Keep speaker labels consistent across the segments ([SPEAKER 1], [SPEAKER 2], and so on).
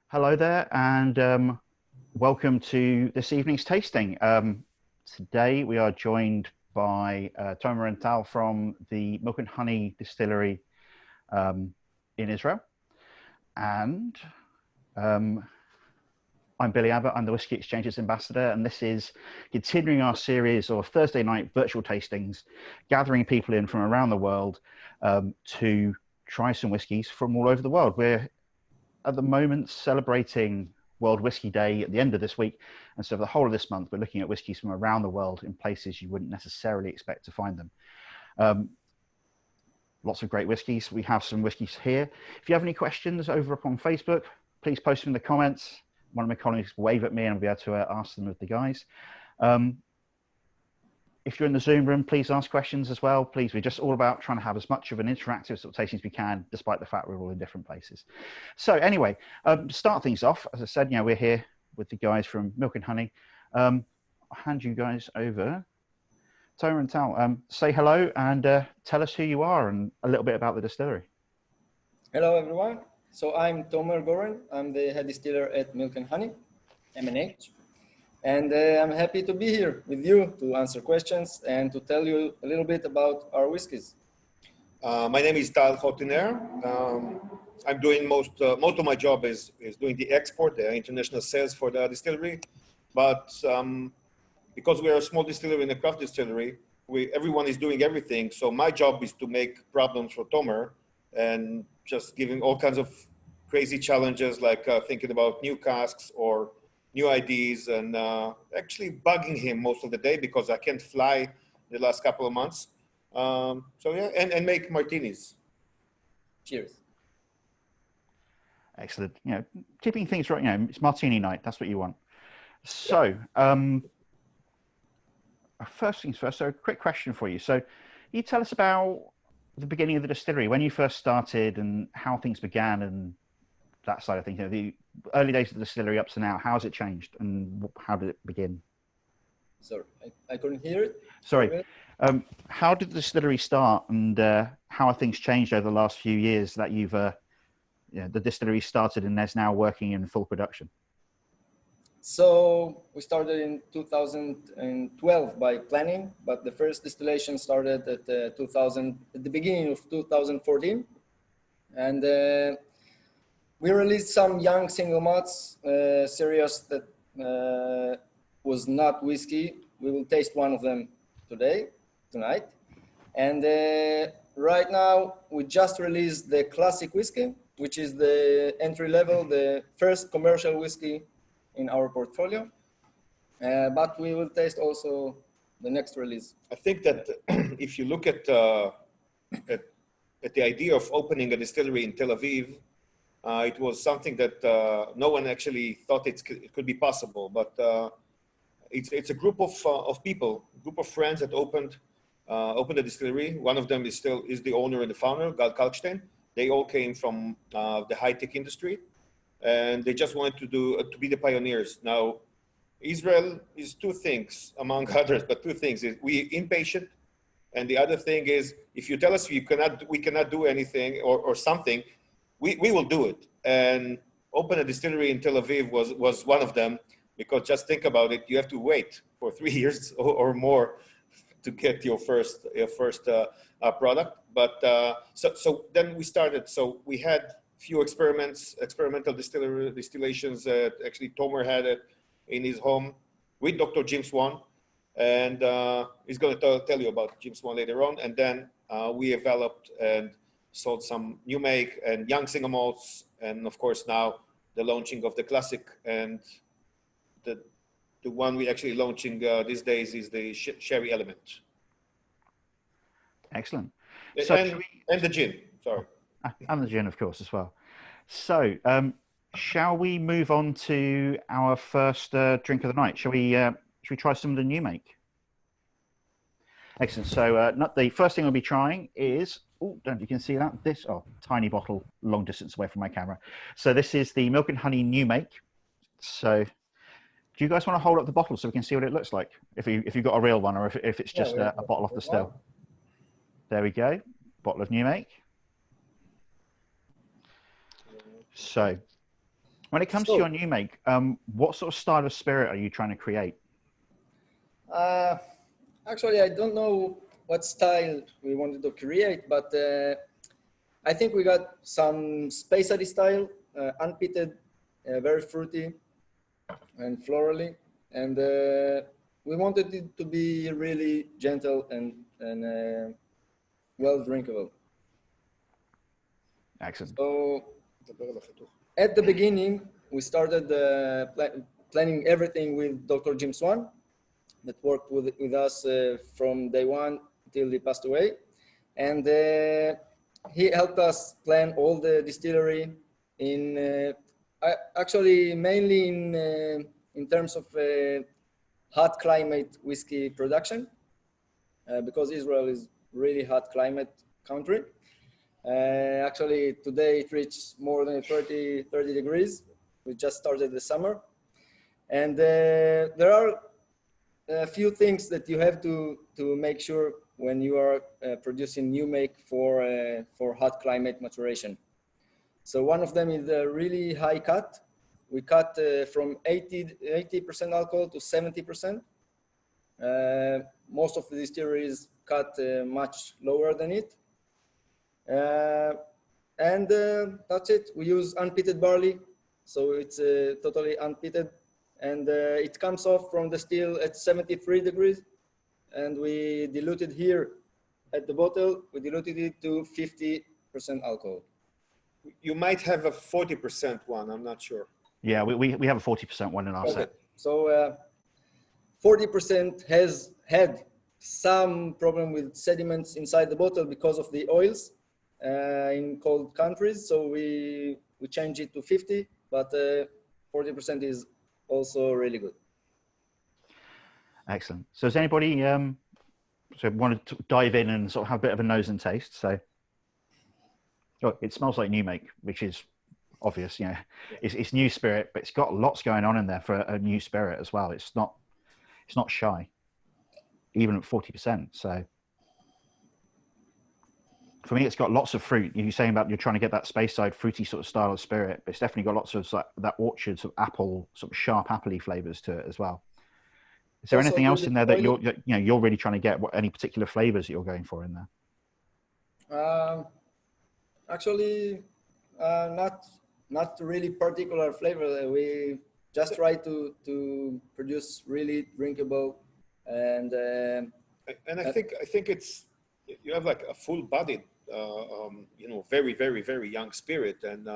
[SPEAKER 1] Hello there, and welcome to this evening's tasting. Today we are joined by Tomer and Tal from the Milk and Honey Distillery in Israel. And I'm Billy Abbott, I'm the Whisky Exchange's ambassador, and this is continuing our series of Thursday night virtual tastings, gathering people in from around the world to try some whiskies from all over the world. We're at the moment celebrating World Whiskey Day at the end of this week, and so for the whole of this month we're looking at whiskies from around the world in places you wouldn't necessarily expect to find them. Lots of great whiskies. We have some whiskies here. If you have any questions over up on Facebook, please post them in the comments. One of my colleagues will wave at me and I'll be able to ask them of the guys. If you're in the Zoom room, please ask questions as well. Please, we're just all about trying to have as much of an interactive sort of tasting as we can, despite the fact we're all in different places. So anyway, start things off. As I said, we're here with the guys from Milk and Honey. I'll hand you guys over. Tomer and Tal, say hello and tell us who you are and a little bit about the distillery.
[SPEAKER 2] Hello, everyone. So I'm Tomer Goren. I'm the head distiller at Milk and Honey, M&H. And I'm happy to be here with you to answer questions and to tell you a little bit about our whiskeys.
[SPEAKER 3] My name is Tal Chotiner. I'm doing most of my job is doing the export, the international sales for the distillery. But because we are a small distillery and a craft distillery, everyone is doing everything. So my job is to make problems for Tomer and just giving all kinds of crazy challenges, like thinking about new casks or new ideas, and actually bugging him most of the day because I can't fly the last couple of months. So yeah, and make martinis.
[SPEAKER 2] Cheers.
[SPEAKER 1] Excellent. Keeping things right. It's martini night. That's what you want. So, first things first. So, a quick question for you. So, you tell us about the beginning of the distillery, when you first started, and how things began, and that side of things. The early days of the distillery up to now. How has it changed, and how did it begin?
[SPEAKER 2] Sorry, I couldn't hear it.
[SPEAKER 1] Sorry. How did the distillery start, and how have things changed over the last few years that you've, the distillery started and is now working in full production?
[SPEAKER 2] So we started in 2012 by planning, but the first distillation started at the beginning of 2014, and we released some young single malts series that was not whiskey. We will taste one of them tonight. And right now, we just released the classic whiskey, which is the entry level, the first commercial whiskey in our portfolio. But we will taste also the next release.
[SPEAKER 3] I think that if you look at the idea of opening a distillery in Tel Aviv, it was something that no one actually thought it could be possible, but it's a group of people, a group of friends that opened a distillery. One of them is the owner and the founder, Tal Chotiner. They all came from the high-tech industry, and they just wanted to be the pioneers. Now, Israel is two things, among others, but two things. We're impatient, and the other thing is, if you tell us we cannot do anything or something, we will do it. And open a distillery in Tel Aviv was one of them, because just think about it, you have to wait for 3 years or more to get your first product. But so then we started. So we had few experimental distillations that actually Tomer had it in his home with Dr. Jim Swan, and he's going to tell you about Jim Swan later on. And then we developed and sold some new make and young single malts, and of course now the launching of the classic, and the one we actually launching these days is the sherry element.
[SPEAKER 1] Excellent.
[SPEAKER 3] So and the gin, sorry.
[SPEAKER 1] And the gin, of course, as well. So, shall we move on to our first drink of the night? Shall we try some of the new make? Excellent. So, the first thing we'll be trying is, you can see that? Tiny bottle, long distance away from my camera. So this is the Milk and Honey new make. So, do you guys want to hold up the bottle so we can see what it looks like? If you've got a real one, or if it's just a bottle off the still. There we go. Bottle of new make. So, When it comes to your new make, what sort of style of spirit are you trying to create?
[SPEAKER 2] Actually, I don't know what style we wanted to create, but I think we got some Speyside style, unpeated, very fruity and florally, and we wanted it to be really gentle and well drinkable.
[SPEAKER 1] Excellent.
[SPEAKER 2] So at the beginning, we started planning everything with Dr. Jim Swan, that worked with us from day one till he passed away. And he helped us plan all the distillery in, actually mainly in terms of hot climate whiskey production, because Israel is really hot climate country. Actually, today it reached more than 30 degrees. We just started the summer. And there are a few things that you have to make sure when you are producing new make for hot climate maturation. So one of them is a really high cut. We cut from 80% alcohol to 70%. Most of the distilleries cut much lower than it. And that's it. We use unpeated barley, so it's totally unpeated. And it comes off from the still at 73 degrees. And we diluted here at the bottle, we diluted it to 50% alcohol.
[SPEAKER 3] You might have a 40% one, I'm not sure.
[SPEAKER 1] Yeah, we have a 40% one in our set.
[SPEAKER 2] So 40% has had some problem with sediments inside the bottle because of the oils in cold countries. So we changed it to 50, but 40% is also really good.
[SPEAKER 1] Excellent. So does anybody wanted to dive in and sort of have a bit of a nose and taste? So it smells like new make, which is obvious. You know, it's new spirit, but it's got lots going on in there for a new spirit as well. It's not shy, even at 40%. So for me, it's got lots of fruit. You're saying about you're trying to get that Speyside fruity sort of style of spirit, but it's definitely got lots of that orchard sort of apple, sort of sharp appley flavors to it as well. Is there anything else in there that you're really trying to get? What any particular flavors that you're going for in there?
[SPEAKER 2] Actually, not really particular flavor. We just try to produce really drinkable and
[SPEAKER 3] I think it's you have like a full-bodied, very, very, very young spirit, and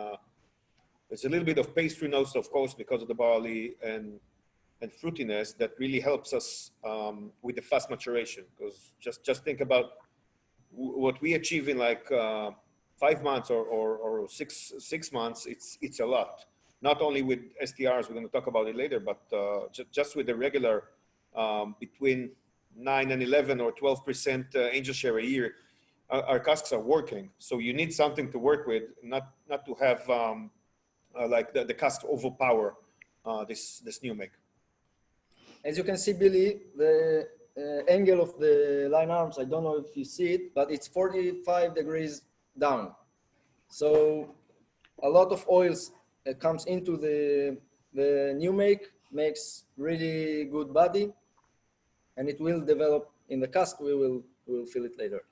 [SPEAKER 3] there's a little bit of pastry notes, of course, because of the barley and fruitiness that really helps us with the fast maturation. Because just think about what we achieve in like 5 months or six months. It's a lot. Not only with STRs, we're going to talk about it later, but just with the regular between 9 and 11 or 12% angel share a year, our casks are working. So you need something to work with, not to have like the cask overpower this new make.
[SPEAKER 2] As you can see, Billy, the angle of the line arms, I don't know if you see it, but it's 45 degrees down. So a lot of oils comes into the new make, makes really good body, and it will develop in the cask. We'll feel it later.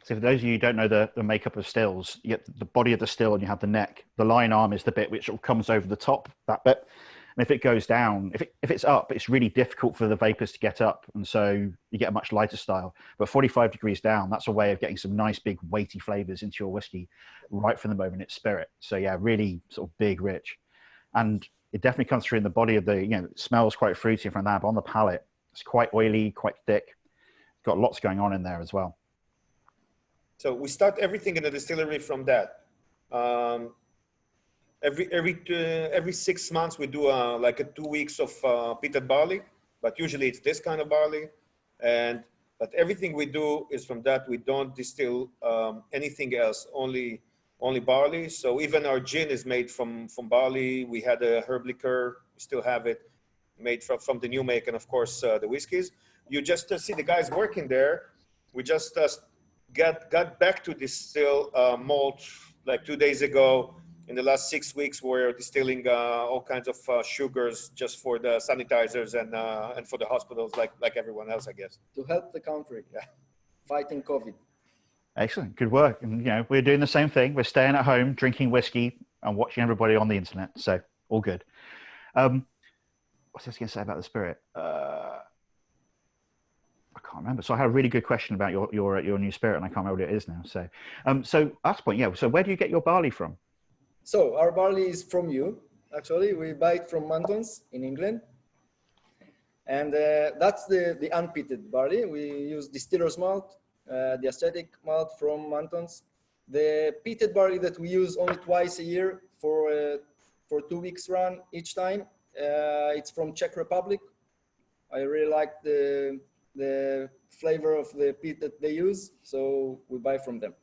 [SPEAKER 1] So for those of you who don't know the makeup of stills, you get the body of the still and you have the neck. The line arm is the bit which sort of comes over the top, that bit. And if it goes down, if it's up, it's really difficult for the vapors to get up. And so you get a much lighter style. But 45 degrees down, that's a way of getting some nice, big, weighty flavors into your whiskey right from the moment it's spirit. So yeah, really sort of big, rich. And it definitely comes through in the body of the, it smells quite fruity from that. But on the palate, it's quite oily, quite thick. Got lots going on in there as well.
[SPEAKER 3] So we start everything in the distillery from that. Every 6 months we do like 2 weeks of peated barley, but usually it's this kind of barley. But everything we do is from that. We don't distill anything else, only barley. So even our gin is made from barley. We had a herb liqueur, we still have it, made from the new make, and of course the whiskeys. You just see the guys working there. We just got back to distill malt like 2 days ago. in the last 6 weeks, we're distilling all kinds of sugars just for the sanitizers and for the hospitals, like everyone else, I guess.
[SPEAKER 2] To help the country fighting COVID.
[SPEAKER 1] Excellent, good work. And we're doing the same thing. We're staying at home, drinking whiskey, and watching everybody on the internet. So all good. What's I going to say about the spirit? I can't remember. So I had a really good question about your new spirit, and I can't remember what it is now. So, so at this point, yeah. So where do you get your barley from?
[SPEAKER 2] So our barley is from you. Actually, we buy it from Mantons in England, and that's the unpeated barley. We use distiller's malt, the aesthetic malt from Mantons. The peated barley that we use only twice a year for 2 weeks run each time. It's from Czech Republic. I really like the flavor of the peat that they use, so we buy from them.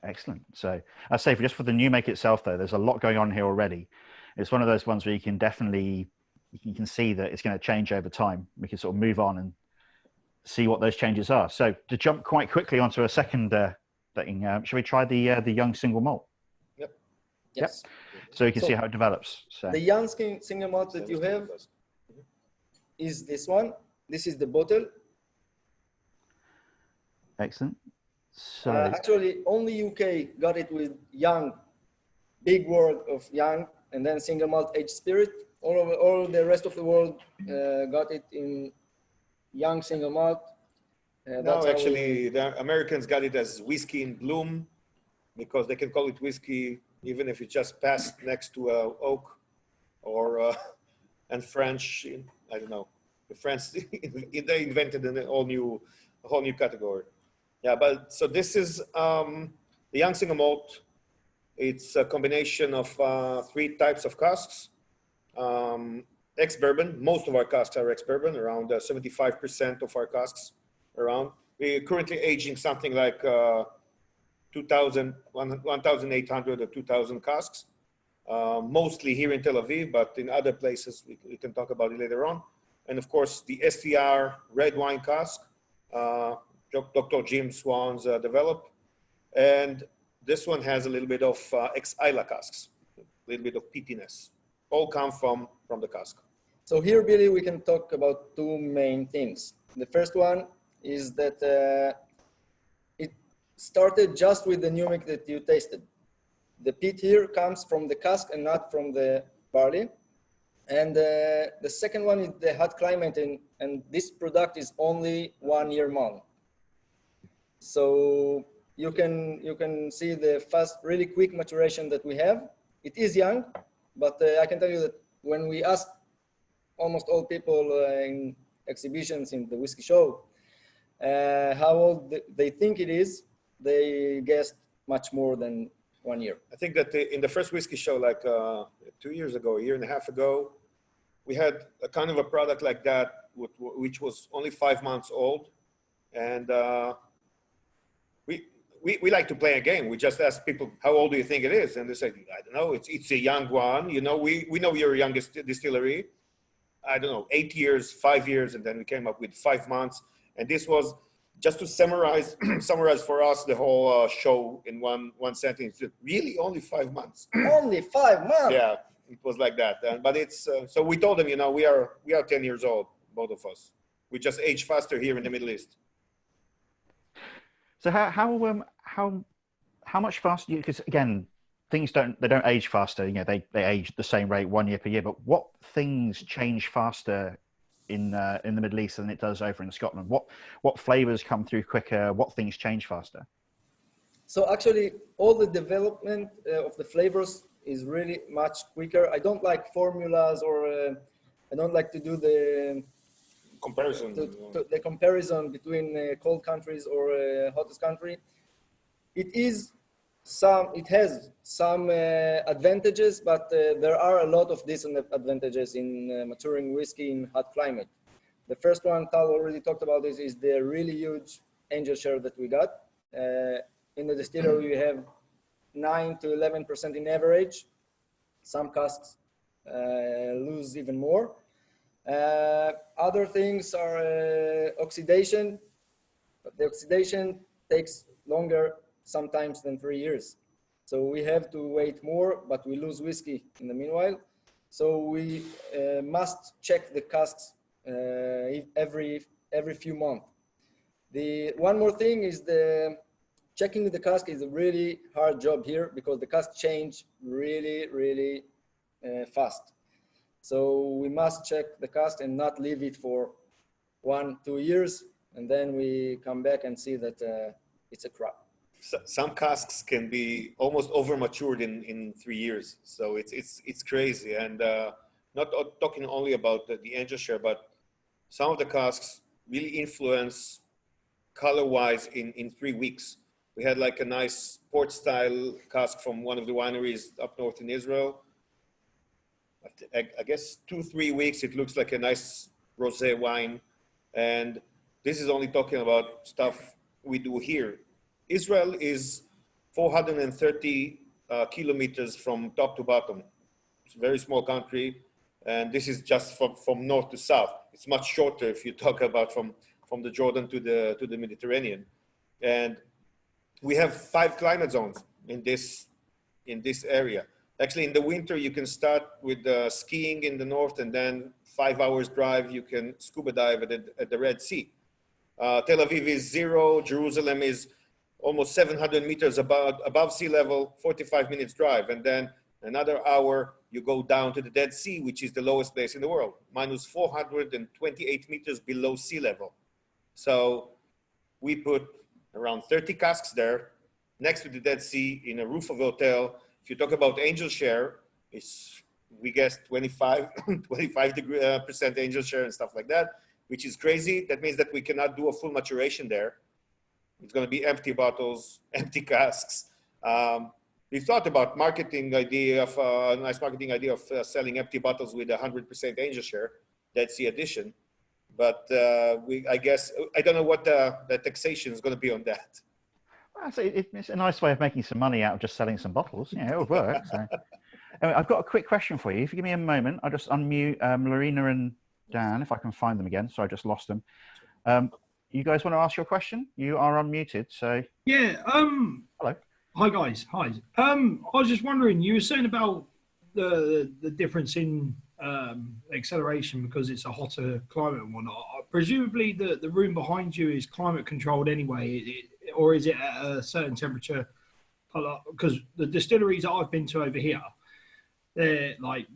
[SPEAKER 1] Excellent. So I say, just for the new make itself, though, there's a lot going on here already. It's one of those ones where you can definitely, you can see that it's going to change over time. We can sort of move on and see what those changes are. So to jump quite quickly onto a second thing, shall we try the young single malt?
[SPEAKER 2] Yep. Yes.
[SPEAKER 1] Yep. So you can see how it develops. So
[SPEAKER 2] the young single malt that you have is this one. This is the bottle.
[SPEAKER 1] Excellent. So
[SPEAKER 2] actually, only UK got it with young, big word of young, and then single malt aged spirit. All the rest of the world got it in young single malt.
[SPEAKER 3] No, actually, the Americans got it as whiskey in bloom, because they can call it whiskey even if it just passed next to oak, or and French. I don't know. The French they invented a whole new category. Yeah, but so this is the young single malt. It's a combination of 3 types of casks. Ex-bourbon. Most of our casks are ex-bourbon. Around 75% of our casks around. We're currently aging something like 1,800 or 2,000 casks. Mostly here in Tel Aviv, but in other places we can talk about it later on. And of course, the STR red wine cask. Dr. Jim Swan's developed, and this one has a little bit of ex-Isla casks, a little bit of peatiness. All come from the cask.
[SPEAKER 2] So here, Billy, we can talk about 2 main things. The first one is that it started just with the new make that you tasted. The peat here comes from the cask and not from the barley. And the second one is the hot climate, and this product is only 1 year long. So you can see the fast, really quick maturation that we have. It is young, but I can tell you that when we asked almost all people in exhibitions in the whiskey show how old they think it is, they guessed much more than 1 year.
[SPEAKER 3] I think that in the first whiskey show, like 2 years ago, a year and a half ago, we had a kind of a product like that, which was only 5 months old, and we like to play a game. We just ask people, how old do you think it is? And they say, I don't know, it's a young one. You know, we know you're a youngest distillery. I don't know, 8 years, 5 years, and then we came up with 5 months. And this was just to summarize for us the whole show in one sentence. Really, only 5 months.
[SPEAKER 2] Only 5 months.
[SPEAKER 3] Yeah, it was like that. But it's so we told them, you know, we are 10 years old, both of us. We just age faster here in the Middle East.
[SPEAKER 1] So how much faster? Because again, things don't age faster. You know, they age at the same rate 1 year per year. But what things change faster in the Middle East than it does over in Scotland? What flavors come through quicker? What things change faster?
[SPEAKER 2] So actually, all the development of the flavors is really much quicker. I don't like formulas, or I don't like to do the
[SPEAKER 3] comparison.
[SPEAKER 2] The comparison between cold countries or hottest country. It has some advantages, but there are a lot of disadvantages in maturing whiskey in hot climate. The first one, Tal already talked about this, is the really huge angel share that we got. In the distillery, we have 9 to 11% in average. Some casks lose even more. Other things are oxidation, but the oxidation takes longer sometimes than 3 years. So we have to wait more, but we lose whiskey in the meanwhile. So we must check the casks every few months. The one more thing is checking the cask is a really hard job here because the cask change really fast. So we must check the cask and not leave it for 1-2 years, and then we come back and see that it's a crap.
[SPEAKER 3] Some casks can be almost over matured in 3 years, so it's crazy. And not talking only about the angel share, but some of the casks really influence color-wise in 3 weeks. We had like a nice port-style cask from one of the wineries up north in Israel. I guess 2-3 weeks, it looks like a nice rosé wine. And this is only talking about stuff we do here. Israel is 430 kilometers from top to bottom. It's a very small country. And this is just from north to south. It's much shorter if you talk about from the Jordan to the Mediterranean. And we have 5 climate zones in this area. Actually, in the winter, you can start with skiing in the north, and then 5 hours drive, you can scuba dive at the Red Sea. Tel Aviv is 0, Jerusalem is almost 700 meters above sea level, 45 minutes drive. And then another hour, you go down to the Dead Sea, which is the lowest place in the world, minus 428 meters below sea level. So we put around 30 casks there next to the Dead Sea in a roof of a hotel. If you talk about angel share, it's, we guess 25% angel share and stuff like that, which is crazy. That means that we cannot do a full maturation there. It's going to be empty bottles, empty casks. We thought about nice marketing idea of selling empty bottles with 100% angel share, Dead Sea edition. But I guess, I don't know what the taxation is going to be on that.
[SPEAKER 1] Well, it's a nice way of making some money out of just selling some bottles. Yeah, it would work. So. Anyway, I've got a quick question for you. If you give me a moment, I'll just unmute Lorena and Dan, if I can find them again. So I just lost them. You guys want to ask your question? You are unmuted, so...
[SPEAKER 4] Yeah,
[SPEAKER 1] hello.
[SPEAKER 4] Hi, guys. Hi. I was just wondering, you were saying about the difference in acceleration because it's a hotter climate and whatnot. Presumably, the room behind you is climate controlled anyway, or is it at a certain temperature? Because the distilleries that I've been to over here, they're like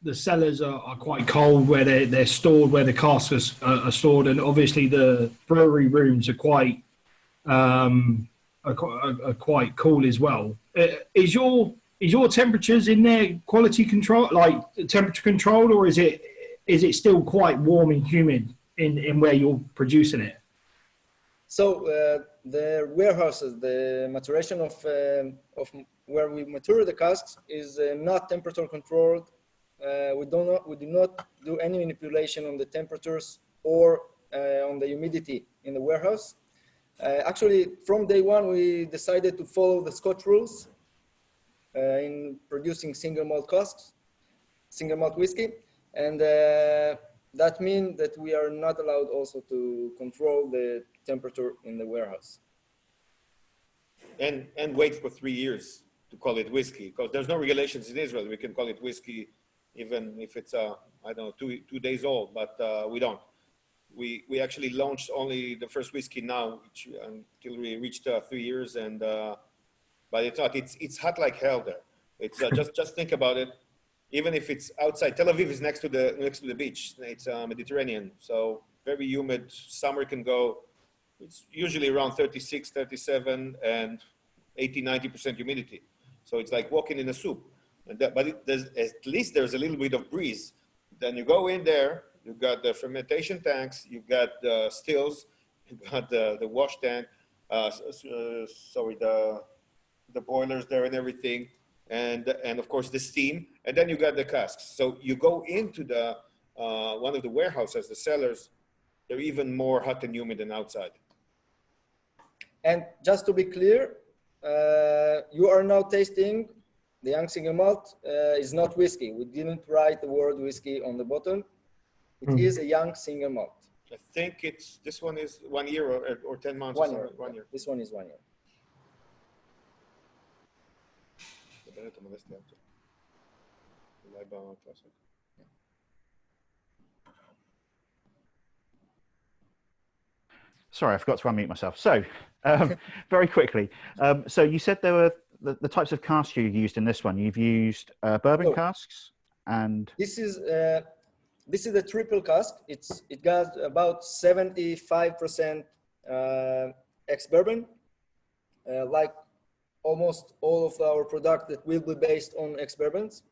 [SPEAKER 4] the cellars are quite cold where they're stored, where the casks are stored, and obviously the brewery rooms are quite cool as well. Is your temperatures in there quality control, like temperature controlled, or is it still quite warm and humid in where you're producing it? So
[SPEAKER 2] the warehouses, the maturation of where we mature the casks is not temperature controlled. We do not do any manipulation on the temperatures or on the humidity in the warehouse. Actually, from day one, we decided to follow the Scotch rules in producing single malt casks, single malt whiskey, and that means that we are not allowed also to control the temperature in the warehouse.
[SPEAKER 3] And wait for 3 years to call it whiskey, because there's no regulations in Israel. We can call it whiskey even if it's, I don't know, 2 days old, but we don't. We actually launched only the first whiskey now, until we reached 3 years, and but it's hot like hell there. It's just think about it. Even if it's outside, Tel Aviv is next to the beach. It's Mediterranean, so very humid. Summer can go. It's usually around 36, 37, and 80-90% humidity. So it's like walking in a soup. But at least there's a little bit of breeze. Then you go in there. You've got the fermentation tanks, you've got the stills, you've got the wash tank, the boilers there and everything, and of course the steam, and then you got the casks. So you go into the one of the warehouses, the cellars, they're even more hot and humid than outside.
[SPEAKER 2] And just to be clear, you are now tasting the young single malt is not whiskey. We didn't write the word whiskey on the bottle. It is a young single malt.
[SPEAKER 3] I think this one is 1 year or 10 months.
[SPEAKER 2] 1 year.
[SPEAKER 3] 1 year.
[SPEAKER 2] This one is 1 year.
[SPEAKER 1] Sorry, I forgot to unmute myself. So, very quickly, so you said there were the types of casks you used in this one. You've used bourbon casks, and
[SPEAKER 2] this is the triple cask. It got about 75% ex-bourbon, like almost all of our product that will be based on ex-bourbons.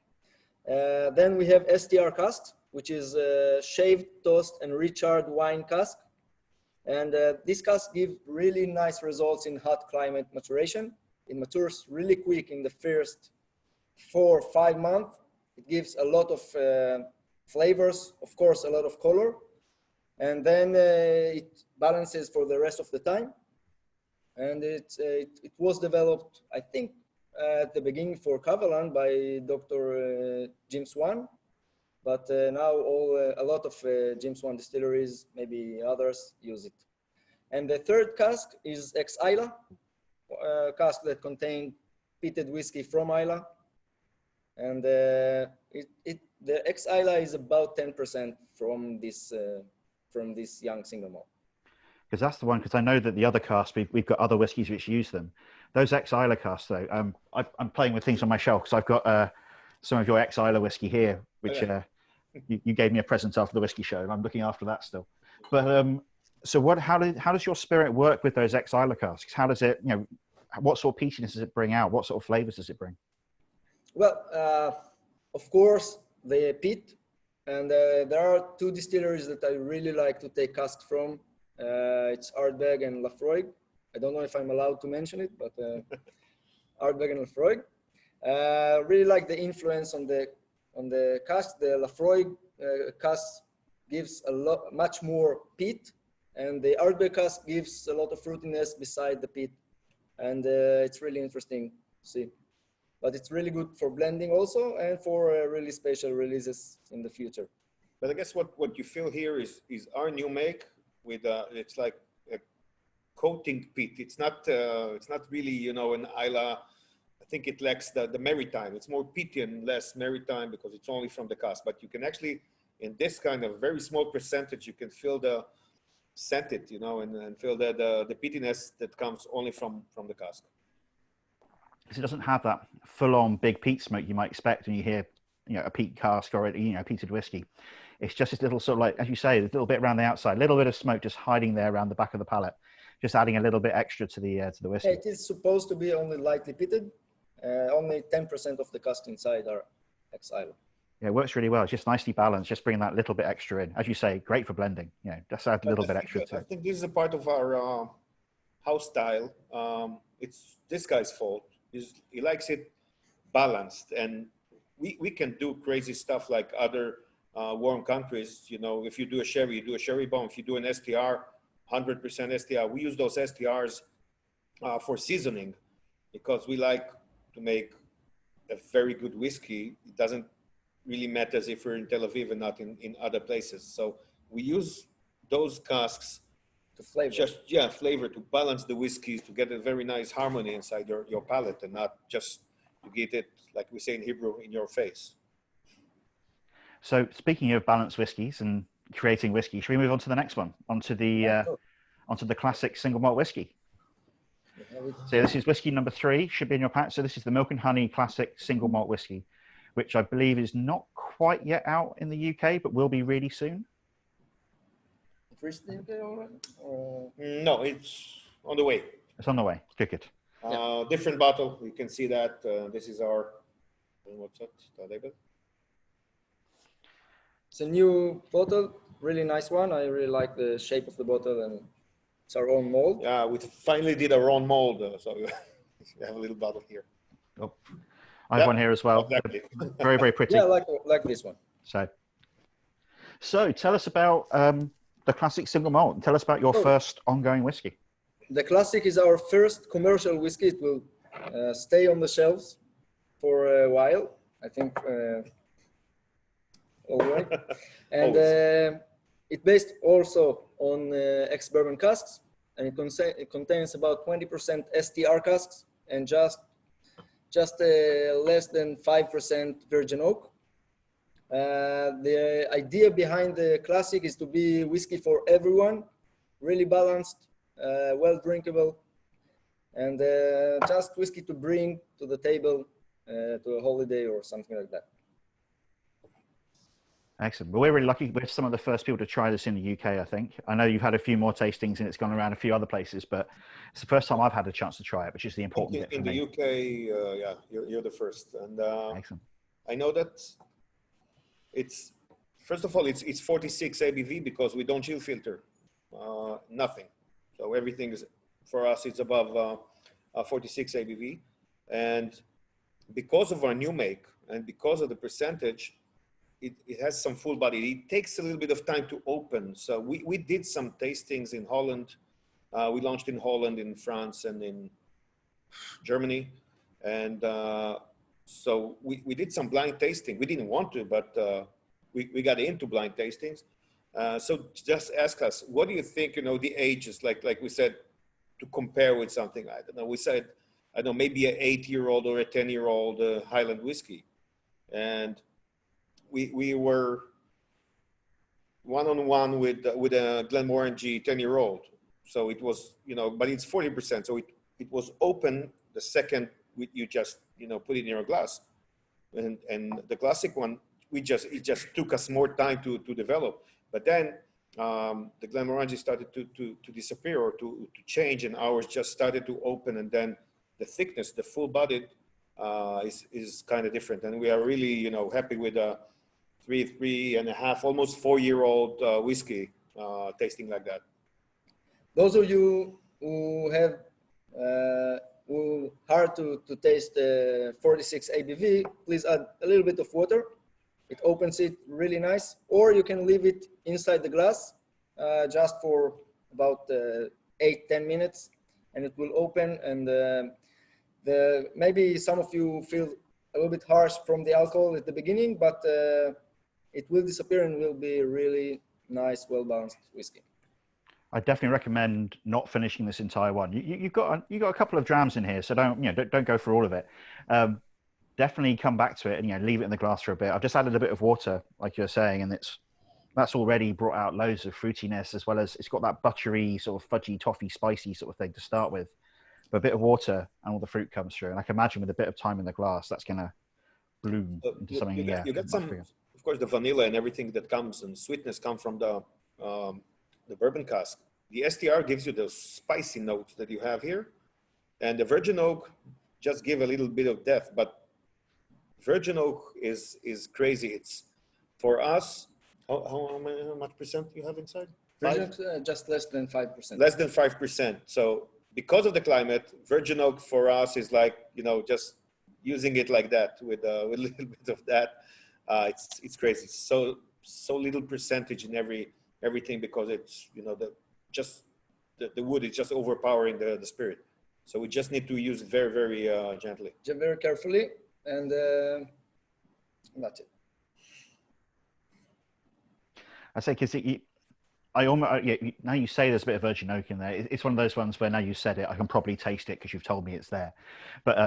[SPEAKER 2] Then we have STR casks, which is shaved, toast, and recharred wine cask. And this cask gives really nice results in hot climate maturation. It matures really quick in the first 4 or 5 months. It gives a lot of flavors, of course, a lot of color. And then it balances for the rest of the time. And it was developed, I think, at the beginning for Kavalan by Dr. Jim Swan. But now a lot of Jim Swan distilleries, maybe others, use it. And the third cask is ex-Isla, cask that contains peated whiskey from Isla. And the ex-Isla is about 10% from this young single malt.
[SPEAKER 1] because that's the one. Because I know that the other casks we've got other whiskies which use them. Those ex-Isla casks, though, I'm playing with things on my shelf because I've got some of your ex-Isla whiskey here, which you gave me a present after the whiskey show, and I'm looking after that still. But so how does your spirit work with those ex-Isla casks? How does it, what sort of peatiness does it bring out? What sort of flavors does it bring?
[SPEAKER 2] Well, of course, the peat, and there are 2 distilleries that I really like to take casks from. It's Ardbeg and Lafroig. I don't know if I'm allowed to mention it, but Ardbeg and Lafroig. Really like the influence on the cask. The Lafroig cask gives much more peat, and the Ardbeg cask gives a lot of fruitiness beside the peat, and it's really interesting to see. But it's really good for blending also, and for really special releases in the future.
[SPEAKER 3] But I guess what you feel here is our new make with it's like a coating peat. It's not really an Isla. I think it lacks the maritime. It's more peaty and less maritime because it's only from the cask. But you can actually, in this kind of very small percentage, you can feel the scented, and feel the peatiness that comes only from the cask.
[SPEAKER 1] Because it doesn't have that full-on big peat smoke you might expect when you hear, a peat cask or peated whiskey. It's just this little sort of, like, as you say, a little bit around the outside, a little bit of smoke just hiding there around the back of the palate, just adding a little bit extra to the whiskey.
[SPEAKER 2] It is supposed to be only lightly peated. Only 10% of the cask inside are ex-Isla.
[SPEAKER 1] Yeah, it works really well. It's just nicely balanced, just bringing that little bit extra in. As you say, great for blending. Just add a little bit extra to it.
[SPEAKER 3] I think this is a part of our house style. It's this guy's fault. He likes it balanced, and we can do crazy stuff like other warm countries. If you do a sherry, you do a sherry bomb. If you do an STR, 100% STR. We use those STRs for seasoning because we like to make a very good whiskey. It doesn't really matter if we're in Tel Aviv and not in other places. So we use those casks
[SPEAKER 2] to flavor.
[SPEAKER 3] Flavor to balance the whiskeys, to get a very nice harmony inside your palate, and not just to get it, like we say in Hebrew, in your face.
[SPEAKER 1] So speaking of balanced whiskies and creating whiskey, should we move on to the next one, onto the classic single malt whiskey? So this is whiskey number 3, should be in your pack. So this is the Milk and Honey Classic Single Malt Whiskey, which I believe is not quite yet out in the UK, but will be really soon.
[SPEAKER 3] No, it's on the way.
[SPEAKER 1] It's on the way. Good.
[SPEAKER 3] Different bottle. You can see that. This is our. What's that?
[SPEAKER 2] It's a new bottle, really nice one. I really like the shape of the bottle, and it's our own mold.
[SPEAKER 3] Yeah, we finally did our own mold, so we have a little bottle here.
[SPEAKER 1] Oh, I have one here as well.
[SPEAKER 3] Exactly.
[SPEAKER 1] Very, very pretty.
[SPEAKER 2] Yeah, like this one.
[SPEAKER 1] So tell us about the Classic Single Malt. Tell us about your first ongoing whiskey.
[SPEAKER 2] The Classic is our first commercial whiskey. It will stay on the shelves for a while, I think. All right. And it's based also on ex-bourbon casks, and it contains about 20% STR casks and just just less than 5% virgin oak. The idea behind the Classic is to be whiskey for everyone, really balanced, well drinkable, and just whiskey to bring to the table to a holiday or something like that.
[SPEAKER 1] Excellent. Well, we're really lucky. We're some of the first people to try this in the UK, I think. I know you've had a few more tastings and it's gone around a few other places, but it's the first time I've had a chance to try it, which is the important bit for me.
[SPEAKER 3] In the UK, yeah, you're the first. And
[SPEAKER 1] excellent.
[SPEAKER 3] I know that it's, first of all, it's 46 ABV because we don't chill filter, nothing. So everything is, for us, it's above 46 ABV. And because of our new make and because of the percentage, it has some full body. It takes a little bit of time to open. So we did some tastings in Holland. We launched in Holland, in France, and in Germany. And so we did some blind tasting. We didn't want to, but we got into blind tastings. So just ask us, what do you think, you know, the ages, like we said, to compare with something, I don't know, we said, I don't know, maybe an 8-year-old or a 10-year-old Highland whiskey. And we were one-on-one with a Glenmorangie 10-year-old. So it was, you know, but it's 40%. So it was open the second you just, you know, put it in your glass. And the Classic one, it just took us more time to develop. But then the Glenmorangie started to disappear or to change, and ours just started to open. And then the thickness, the full-bodied, is kind of different. And we are really, you know, happy with a 3.5, almost 4-year-old whiskey tasting like that.
[SPEAKER 2] Those of you who have who hard to taste the 46 ABV, please add a little bit of water. It opens it really nice. Or you can leave it inside the glass just for about 8-10 minutes, and it will open. And maybe some of you feel a little bit harsh from the alcohol at the beginning, but it will disappear and will be really nice, well-balanced whiskey.
[SPEAKER 1] I definitely recommend not finishing this entire one. You've got a couple of drams in here, so don't go for all of it. Definitely come back to it and leave it in the glass for a bit. I've just added a bit of water, like you're saying, and that's already brought out loads of fruitiness, as well as it's got that buttery sort of fudgy, toffee, spicy sort of thing to start with. But a bit of water and all the fruit comes through, and I can imagine with a bit of time in the glass, that's going to bloom into something. You get
[SPEAKER 3] some, of course, the vanilla and everything that comes, and sweetness come from the bourbon cask. The STR gives you those spicy notes that you have here, and the virgin oak just give a little bit of depth. But virgin oak is crazy. It's for us. How much percent you have inside?
[SPEAKER 2] Virgin oak, just less than 5%.
[SPEAKER 3] Less than 5%. So because of the climate, virgin oak for us is like, just using it like that with a little bit of that. It's crazy. So little percentage in everything because it's the wood is just overpowering the spirit. So we just need to use it very, very gently.
[SPEAKER 2] Very carefully, and that's it.
[SPEAKER 1] I say, because now you say there's a bit of virgin oak in there. It's one of those ones where now you said it, I can probably taste it because you've told me it's there. But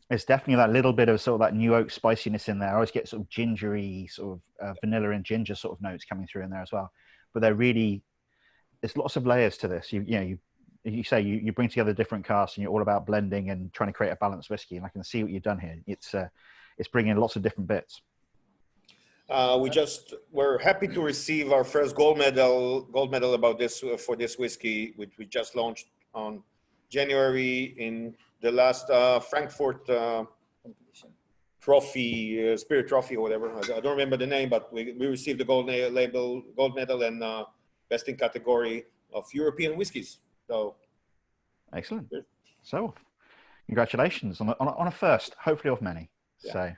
[SPEAKER 1] it's definitely that little bit of sort of that new oak spiciness in there. I always get sort of gingery, sort of vanilla and ginger sort of notes coming through in there as well. But there's lots of layers to this. You bring together different casks and you're all about blending and trying to create a balanced whiskey. And I can see what you've done here. It's bringing lots of different bits.
[SPEAKER 3] We're happy to receive our first gold medal about this for this whiskey, which we just launched on January in the last Frankfurt trophy, spirit trophy or whatever. I don't remember the name, but we received the gold medal and best in category of European whiskies. So
[SPEAKER 1] excellent. So congratulations on a first, hopefully of many. Yeah. So.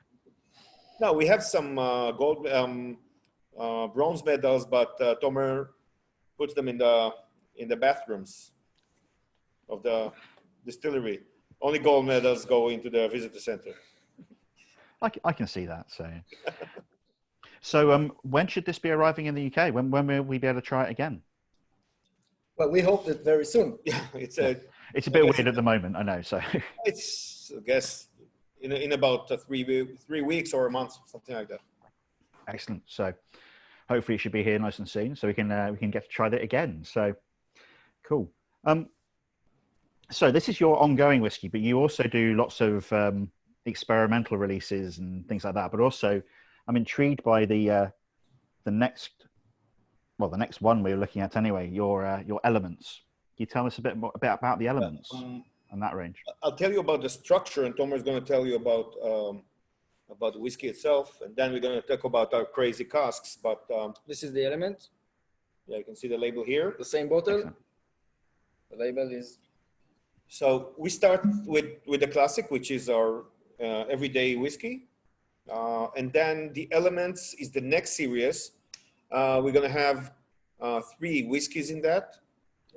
[SPEAKER 3] No, we have some bronze medals, but Tomer puts them in the bathrooms of the distillery. Only gold medals go into the visitor center.
[SPEAKER 1] I can see that. So when should this be arriving in the UK? When will we be able to try it again?
[SPEAKER 2] Well, we hope that very soon.
[SPEAKER 3] Yeah, it's
[SPEAKER 1] a bit weird at the moment, I know. So
[SPEAKER 3] it's, I guess, in about 3 weeks or a month, something like that.
[SPEAKER 1] Excellent. So hopefully it should be here nice and soon, so we can get to try that again. So cool. So this is your ongoing whiskey, but you also do lots of experimental releases and things like that. But also, I'm intrigued by the next one we're looking at anyway. Your elements. Can you tell us a bit about the elements and that range?
[SPEAKER 3] I'll tell you about the structure, and Tomer is going to tell you about the whiskey itself, and then we're going to talk about our crazy casks. But
[SPEAKER 2] this is the element.
[SPEAKER 3] Yeah, you can see the label here.
[SPEAKER 2] The same bottle.
[SPEAKER 1] Excellent.
[SPEAKER 2] The label is.
[SPEAKER 3] So we start with the classic, which is our everyday whiskey, and then the elements is the next series. We're going to have 3 whiskeys in that.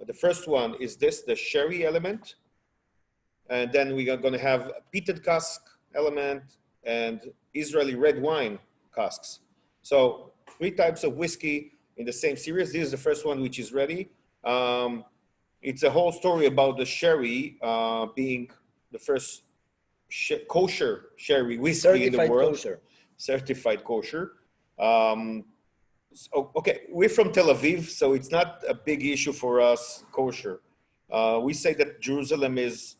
[SPEAKER 3] The first one is the sherry element, and then we are going to have a peated cask element and Israeli red wine casks. So 3 types of whiskey in the same series. This is the first one, which is ready. It's a whole story about the sherry being the first kosher sherry whiskey
[SPEAKER 2] Certified
[SPEAKER 3] in the world.
[SPEAKER 2] Kosher.
[SPEAKER 3] Certified kosher. So, okay, we're from Tel Aviv, so it's not a big issue for us, kosher. We say that Jerusalem is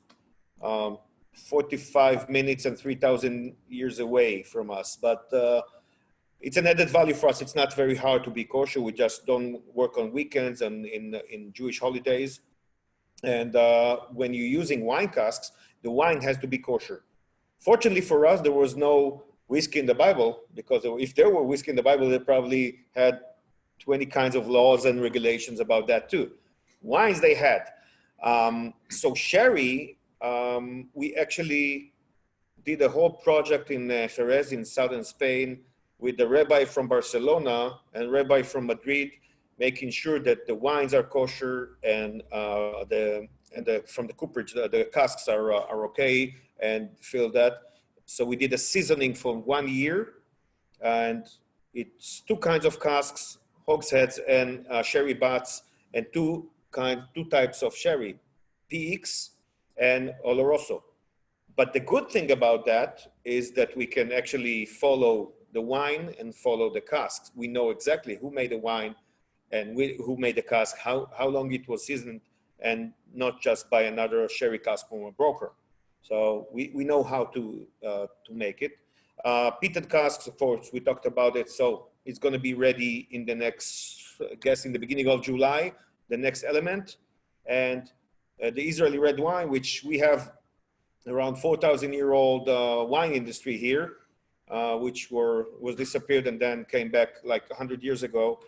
[SPEAKER 3] 45 minutes and 3,000 years away from us, but it's an added value for us. It's not very hard to be kosher. We just don't work on weekends and in Jewish holidays. And when you're using wine casks, the wine has to be kosher. Fortunately for us, there was no whiskey in the Bible, because if there were whiskey in the Bible, they probably had 20 kinds of laws and regulations about that too. Wines they had. So sherry, we actually did a whole project in Jerez in southern Spain with the rabbi from Barcelona and rabbi from Madrid, making sure that the wines are kosher and from the cooperage, the casks are okay and feel that. So we did a seasoning for 1 year, and it's 2 kinds of casks, hogsheads and sherry butts, and 2 types of sherry, PX and Oloroso. But the good thing about that is that we can actually follow the wine and follow the casks. We know exactly who made the wine and who made the cask, how long it was seasoned, and not just by another sherry cask from a broker. So we know how to make it. Peated casks, of course, we talked about it. So it's going to be ready in the next, I guess, in the beginning of July, the next element. And the Israeli red wine, which we have around 4,000-year-old wine industry here, which was disappeared and then came back like 100 years ago.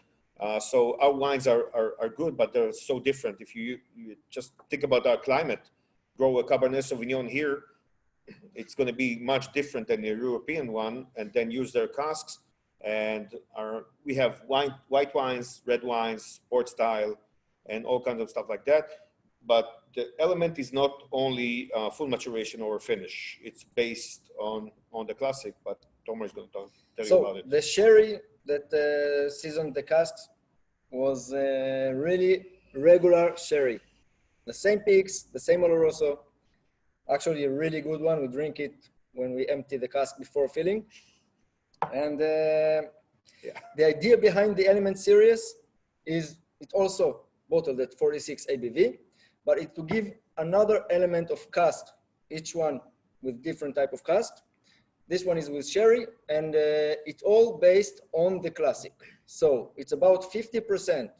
[SPEAKER 3] So our wines are good, but they're so different. If you just think about our climate, grow a Cabernet Sauvignon here, it's going to be much different than the European one, and then use their casks. And we have white wines, red wines, port style, and all kinds of stuff like that. But the element is not only full maturation or finish. It's based on the classic, but Tomer is going to tell you about it.
[SPEAKER 2] The sherry that seasoned the casks was really regular sherry. The same peaks, the same Oloroso. Actually, a really good one. We drink it when we empty the cask before filling. And the idea behind the Element series is it also bottled at 46 ABV, but it to give another element of cask, each one with different type of cask. This one is with sherry, and it's all based on the classic. So it's about 50%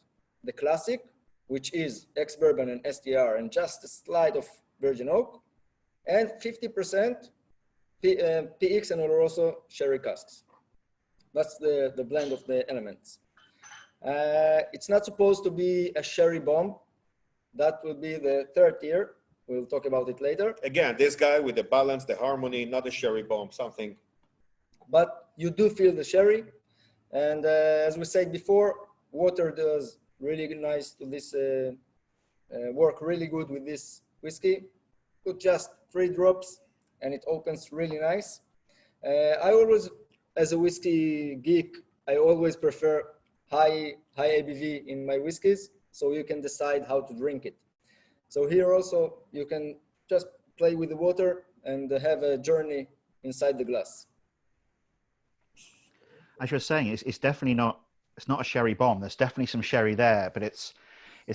[SPEAKER 2] the classic, which is ex-bourbon and STR and just a slide of virgin oak, and 50% PX and Oloroso sherry casks. That's the blend of the elements. It's not supposed to be a sherry bomb. That will be the 3rd tier. We'll talk about it later.
[SPEAKER 3] Again, this guy with the balance, the harmony, not a sherry bomb, something.
[SPEAKER 2] But you do feel the sherry. And as we said before, water does really nice to this, work really good with this whiskey. Put just 3 drops and it opens really nice. I always, as a whiskey geek, I always prefer high ABV in my whiskeys, so you can decide how to drink it. So here also, you can just play with the water and have a journey inside the glass.
[SPEAKER 1] As you were saying, it's definitely not, it's not a sherry bomb. There's definitely some sherry there, but it's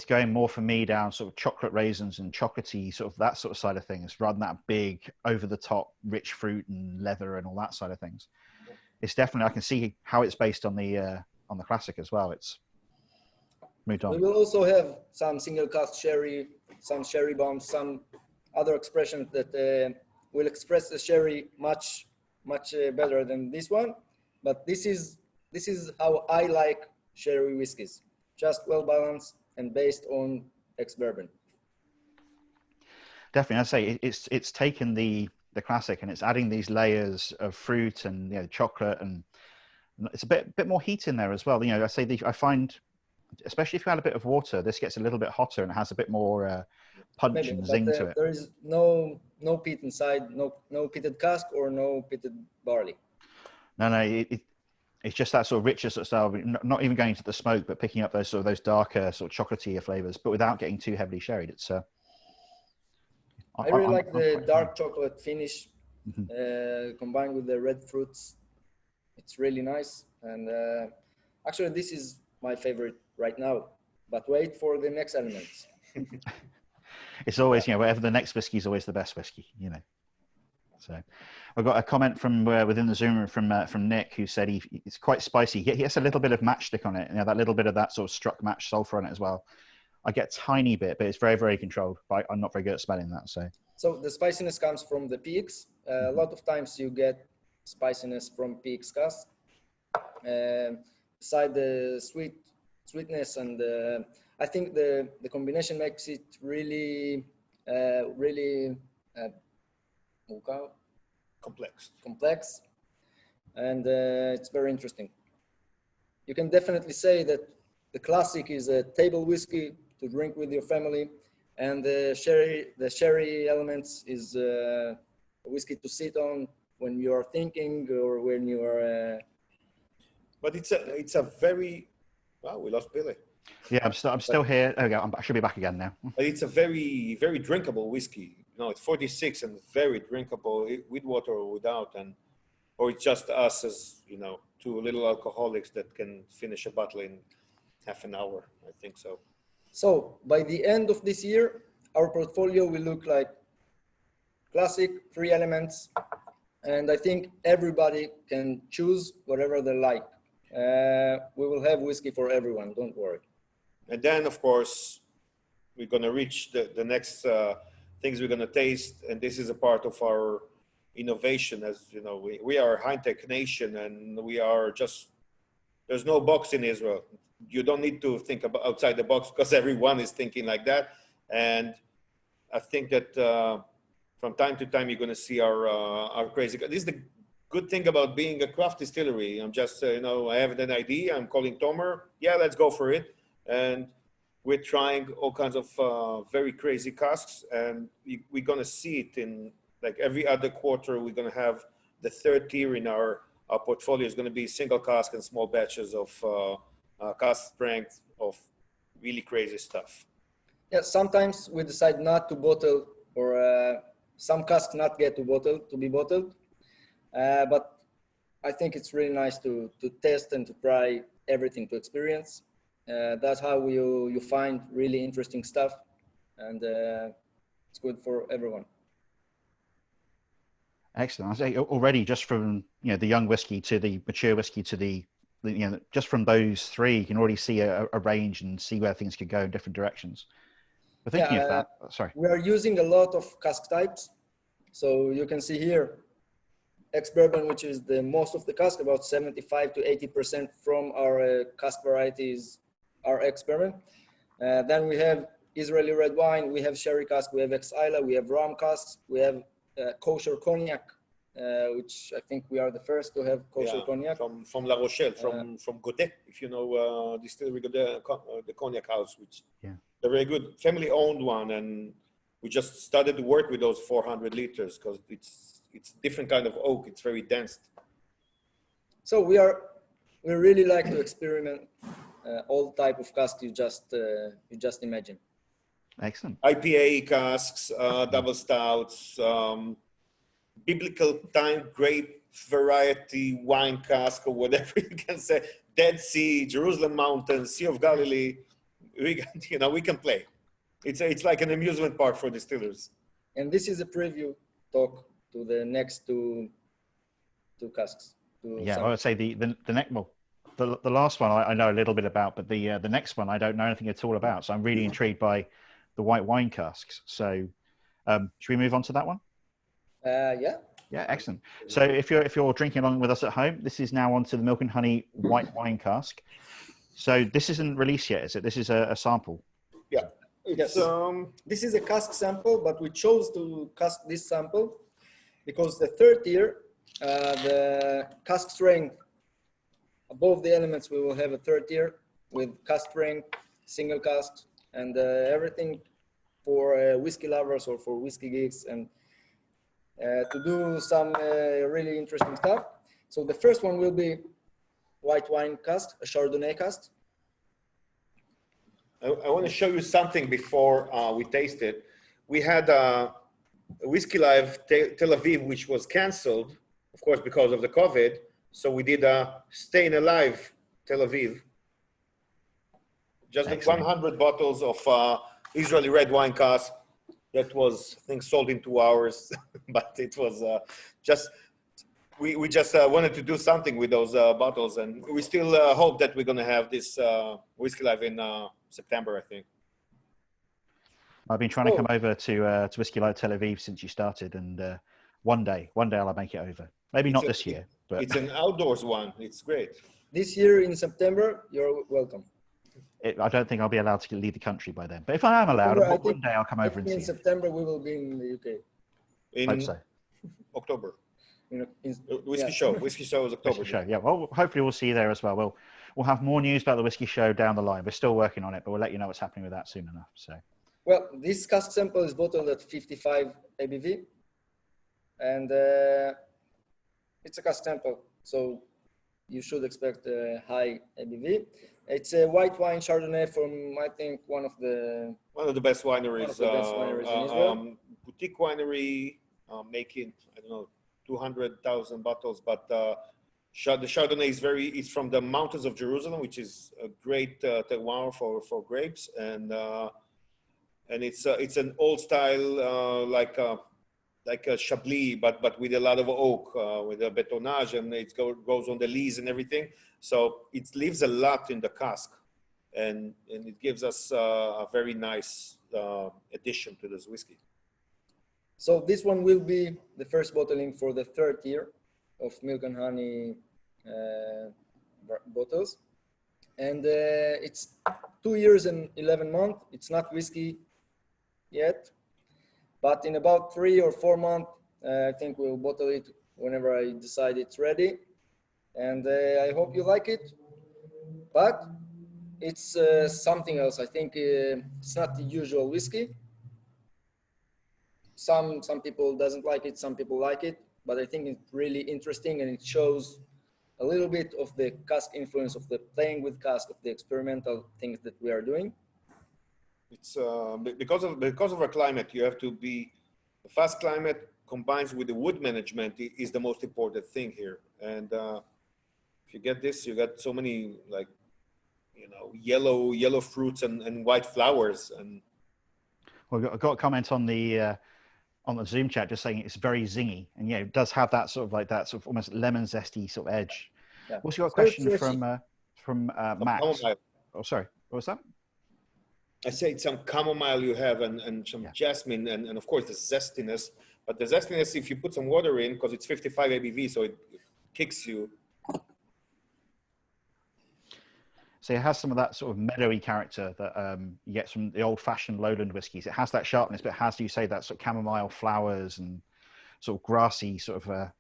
[SPEAKER 1] going more for me down sort of chocolate raisins and chocolatey, sort of that sort of side of things, rather than that big over the top rich fruit and leather and all that side of things. It's definitely, I can see how it's based on the classic as well. It's moved on.
[SPEAKER 2] We will also have some single cask sherry, some sherry bombs, some other expressions that will express the sherry much better than this one. But this is how I like sherry whiskeys, just well balanced and based on ex-bourbon.
[SPEAKER 1] Definitely, I'd say it's taken the classic and it's adding these layers of fruit and, you know, chocolate, and it's a bit more heat in there as well. You know, I find, especially if you add a bit of water, this gets a little bit hotter and it has a bit more punch and zing to it.
[SPEAKER 2] There is no peat inside, no peated cask or no peated barley.
[SPEAKER 1] No, it's just that sort of richer sort of style, not even going to the smoke, but picking up those darker sort of chocolatey flavors, but without getting too heavily sherried. It's
[SPEAKER 2] I really like the dark chocolate finish,
[SPEAKER 1] mm-hmm.
[SPEAKER 2] Combined with the red fruits. It's really nice. And actually, this is my favorite right now. But wait for the next elements.
[SPEAKER 1] It's always, you know, whatever the next whiskey is always the best whiskey, you know. So I've got a comment from within the Zoom room from Nick, who said it's quite spicy. He has a little bit of matchstick on it, you know, that little bit of that sort of struck match sulfur on it as well. I get a tiny bit, but it's very, very controlled. But I'm not very good at smelling that. So
[SPEAKER 2] the spiciness comes from the PX. A lot of times you get spiciness from PX cask. Beside the sweetness, and I think the combination makes it really complex, and it's very interesting. You can definitely say that the classic is a table whiskey to drink with your family, and the sherry elements is a whiskey to sit on when you are thinking or when you are.
[SPEAKER 3] But it's a very, wow, we lost Billy.
[SPEAKER 1] Yeah, I'm still here. There we go. I should be back again now.
[SPEAKER 3] But it's a very, very drinkable whiskey. You know, it's 46 and very drinkable with water or without, or it's just us as, you know, two little alcoholics that can finish a bottle in half an hour. I think so.
[SPEAKER 2] So by the end of this year, our portfolio will look like classic, 3 elements, and I think everybody can choose whatever they like. We will have whiskey for everyone, don't worry.
[SPEAKER 3] And then, of course, we're going to reach the next things we're going to taste, and this is a part of our innovation. As you know, we are a high-tech nation, and we are just, there's no box in Israel. You don't need to think about outside the box because everyone is thinking like that. And I think that from time to time, you're going to see our crazy. This is the good thing about being a craft distillery. I'm just, you know, I have an idea. I'm calling Tomer. Yeah, let's go for it. And we're trying all kinds of very crazy casks. And we're going to see it in like every other quarter. We're going to have the third tier in our portfolio is going to be single cask and small batches of cask strength of really crazy stuff.
[SPEAKER 2] Yeah, sometimes we decide not to bottle, or some casks not get to be bottled. But I think it's really nice to test and to try everything, to experience. That's how you find really interesting stuff, and it's good for everyone.
[SPEAKER 1] Excellent. I say already, just from, you know, the young whiskey to the mature whiskey to the you know, just from those 3, you can already see a range and see where things could go in different directions. But thinking of that, sorry.
[SPEAKER 2] We are using a lot of cask types. So you can see here, ex-bourbon, which is the most of the cask, about 75 to 80% from our cask varieties are ex-bourbon. Then we have Israeli red wine, we have sherry cask, we have ex-Isla, we have rum casks, we have kosher cognac, which I think we are the first to have kosher cognac.
[SPEAKER 3] From La Rochelle, from Godet, if you know Distillery Godet, the cognac house, which they're very good, family-owned one, and we just started to work with those 400 liters because it's different kind of oak. It's very dense.
[SPEAKER 2] So we really like to experiment all type of casks you just imagine.
[SPEAKER 1] Excellent.
[SPEAKER 3] IPA casks, double stouts, biblical time grape variety wine cask or whatever you can say. Dead Sea, Jerusalem Mountains, Sea of Galilee. We can play. It's like an amusement park for distillers.
[SPEAKER 2] And this is a preview talk to the next two casks.
[SPEAKER 1] Yeah, I would say the next, well, the last one I know a little bit about, but the next one I don't know anything at all about. So I'm really intrigued by the white wine casks. So should we move on to that one?
[SPEAKER 2] Yeah.
[SPEAKER 1] Yeah, excellent. So if you're drinking along with us at home, this is now onto the Milk and Honey white wine cask. So this isn't released yet, is it? This is a sample.
[SPEAKER 3] Yeah.
[SPEAKER 2] Yes. This is a cask sample, but we chose to cask this sample because the third tier, the cask strength above the elements, we will have a third tier with cask strength, single casks, and everything for whiskey lovers or for whiskey geeks, and to do some really interesting stuff. So the first one will be white wine cask, a Chardonnay cask.
[SPEAKER 3] I want to show you something before we taste it. We had a Whiskey Live Tel Aviv, which was canceled, of course, because of the COVID. So we did a Staying Alive Tel Aviv. Just 100 bottles of Israeli red wine cask. That was, I think, sold in 2 hours, but it was we just wanted to do something with those bottles, and we still hope that we're going to have this Whiskey Live in September, I think.
[SPEAKER 1] I've been trying to come over to Whisky Live Tel Aviv since you started, and one day I'll make it over. Maybe not this year, but
[SPEAKER 3] it's an outdoors one. It's great.
[SPEAKER 2] This year in September, you're welcome.
[SPEAKER 1] I don't think I'll be allowed to leave the country by then. But if I am allowed, one day I'll come over and see.
[SPEAKER 2] In September, we will be in the UK.
[SPEAKER 3] In
[SPEAKER 1] so.
[SPEAKER 3] October.
[SPEAKER 2] Whiskey
[SPEAKER 3] Show. Whiskey Show is October.
[SPEAKER 1] Whiskey Show, yeah. Well, hopefully we'll see you there as well. We'll have more news about the Whiskey Show down the line. We're still working on it, but we'll let you know what's happening with that soon enough. So.
[SPEAKER 2] Well, this cask sample is bottled at 55 ABV, and it's a cask sample, so you should expect a high ABV. It's a white wine Chardonnay from, I think, one of the
[SPEAKER 3] best wineries,
[SPEAKER 2] in Israel.
[SPEAKER 3] Boutique winery, making, I don't know, 200,000 bottles, but the Chardonnay is from the mountains of Jerusalem, which is a great terroir for grapes, and it's an old style like a Chablis, but with a lot of oak, with a bétonnage, and it goes on the lees and everything. So it leaves a lot in the cask, and it gives us a very nice addition to this whiskey.
[SPEAKER 2] So this one will be the first bottling for the third tier of Milk and Honey bottles. And it's 2 years and 11 months. It's not whiskey yet, but in about 3 or 4 months, I think we'll bottle it whenever I decide it's ready. And I hope you like it, but it's something else. I think it's not the usual whiskey. Some people doesn't like it, some people like it, but I think it's really interesting, and it shows a little bit of the cask influence, of the playing with cask, of the experimental things that we are doing.
[SPEAKER 3] It's because of our climate, you have to be, the fast climate combines with the wood management is the most important thing here. And if you get this, you got so many, like, yellow fruits and white flowers. And
[SPEAKER 1] well, I got a comment on the Zoom chat just saying it's very zingy, and it does have that sort of almost lemon zesty sort of edge.
[SPEAKER 2] Yeah.
[SPEAKER 1] Also got a question from Max.
[SPEAKER 3] Chamomile.
[SPEAKER 1] Oh, sorry, what was that?
[SPEAKER 3] I said some chamomile you have, and some jasmine, and of course the zestiness. But the zestiness, if you put some water in, because it's 55 ABV, so it kicks you.
[SPEAKER 1] So it has some of that sort of meadowy character that you get from the old-fashioned lowland whiskies. It has that sharpness, but it has, you say, that sort of chamomile flowers and sort of grassy sort of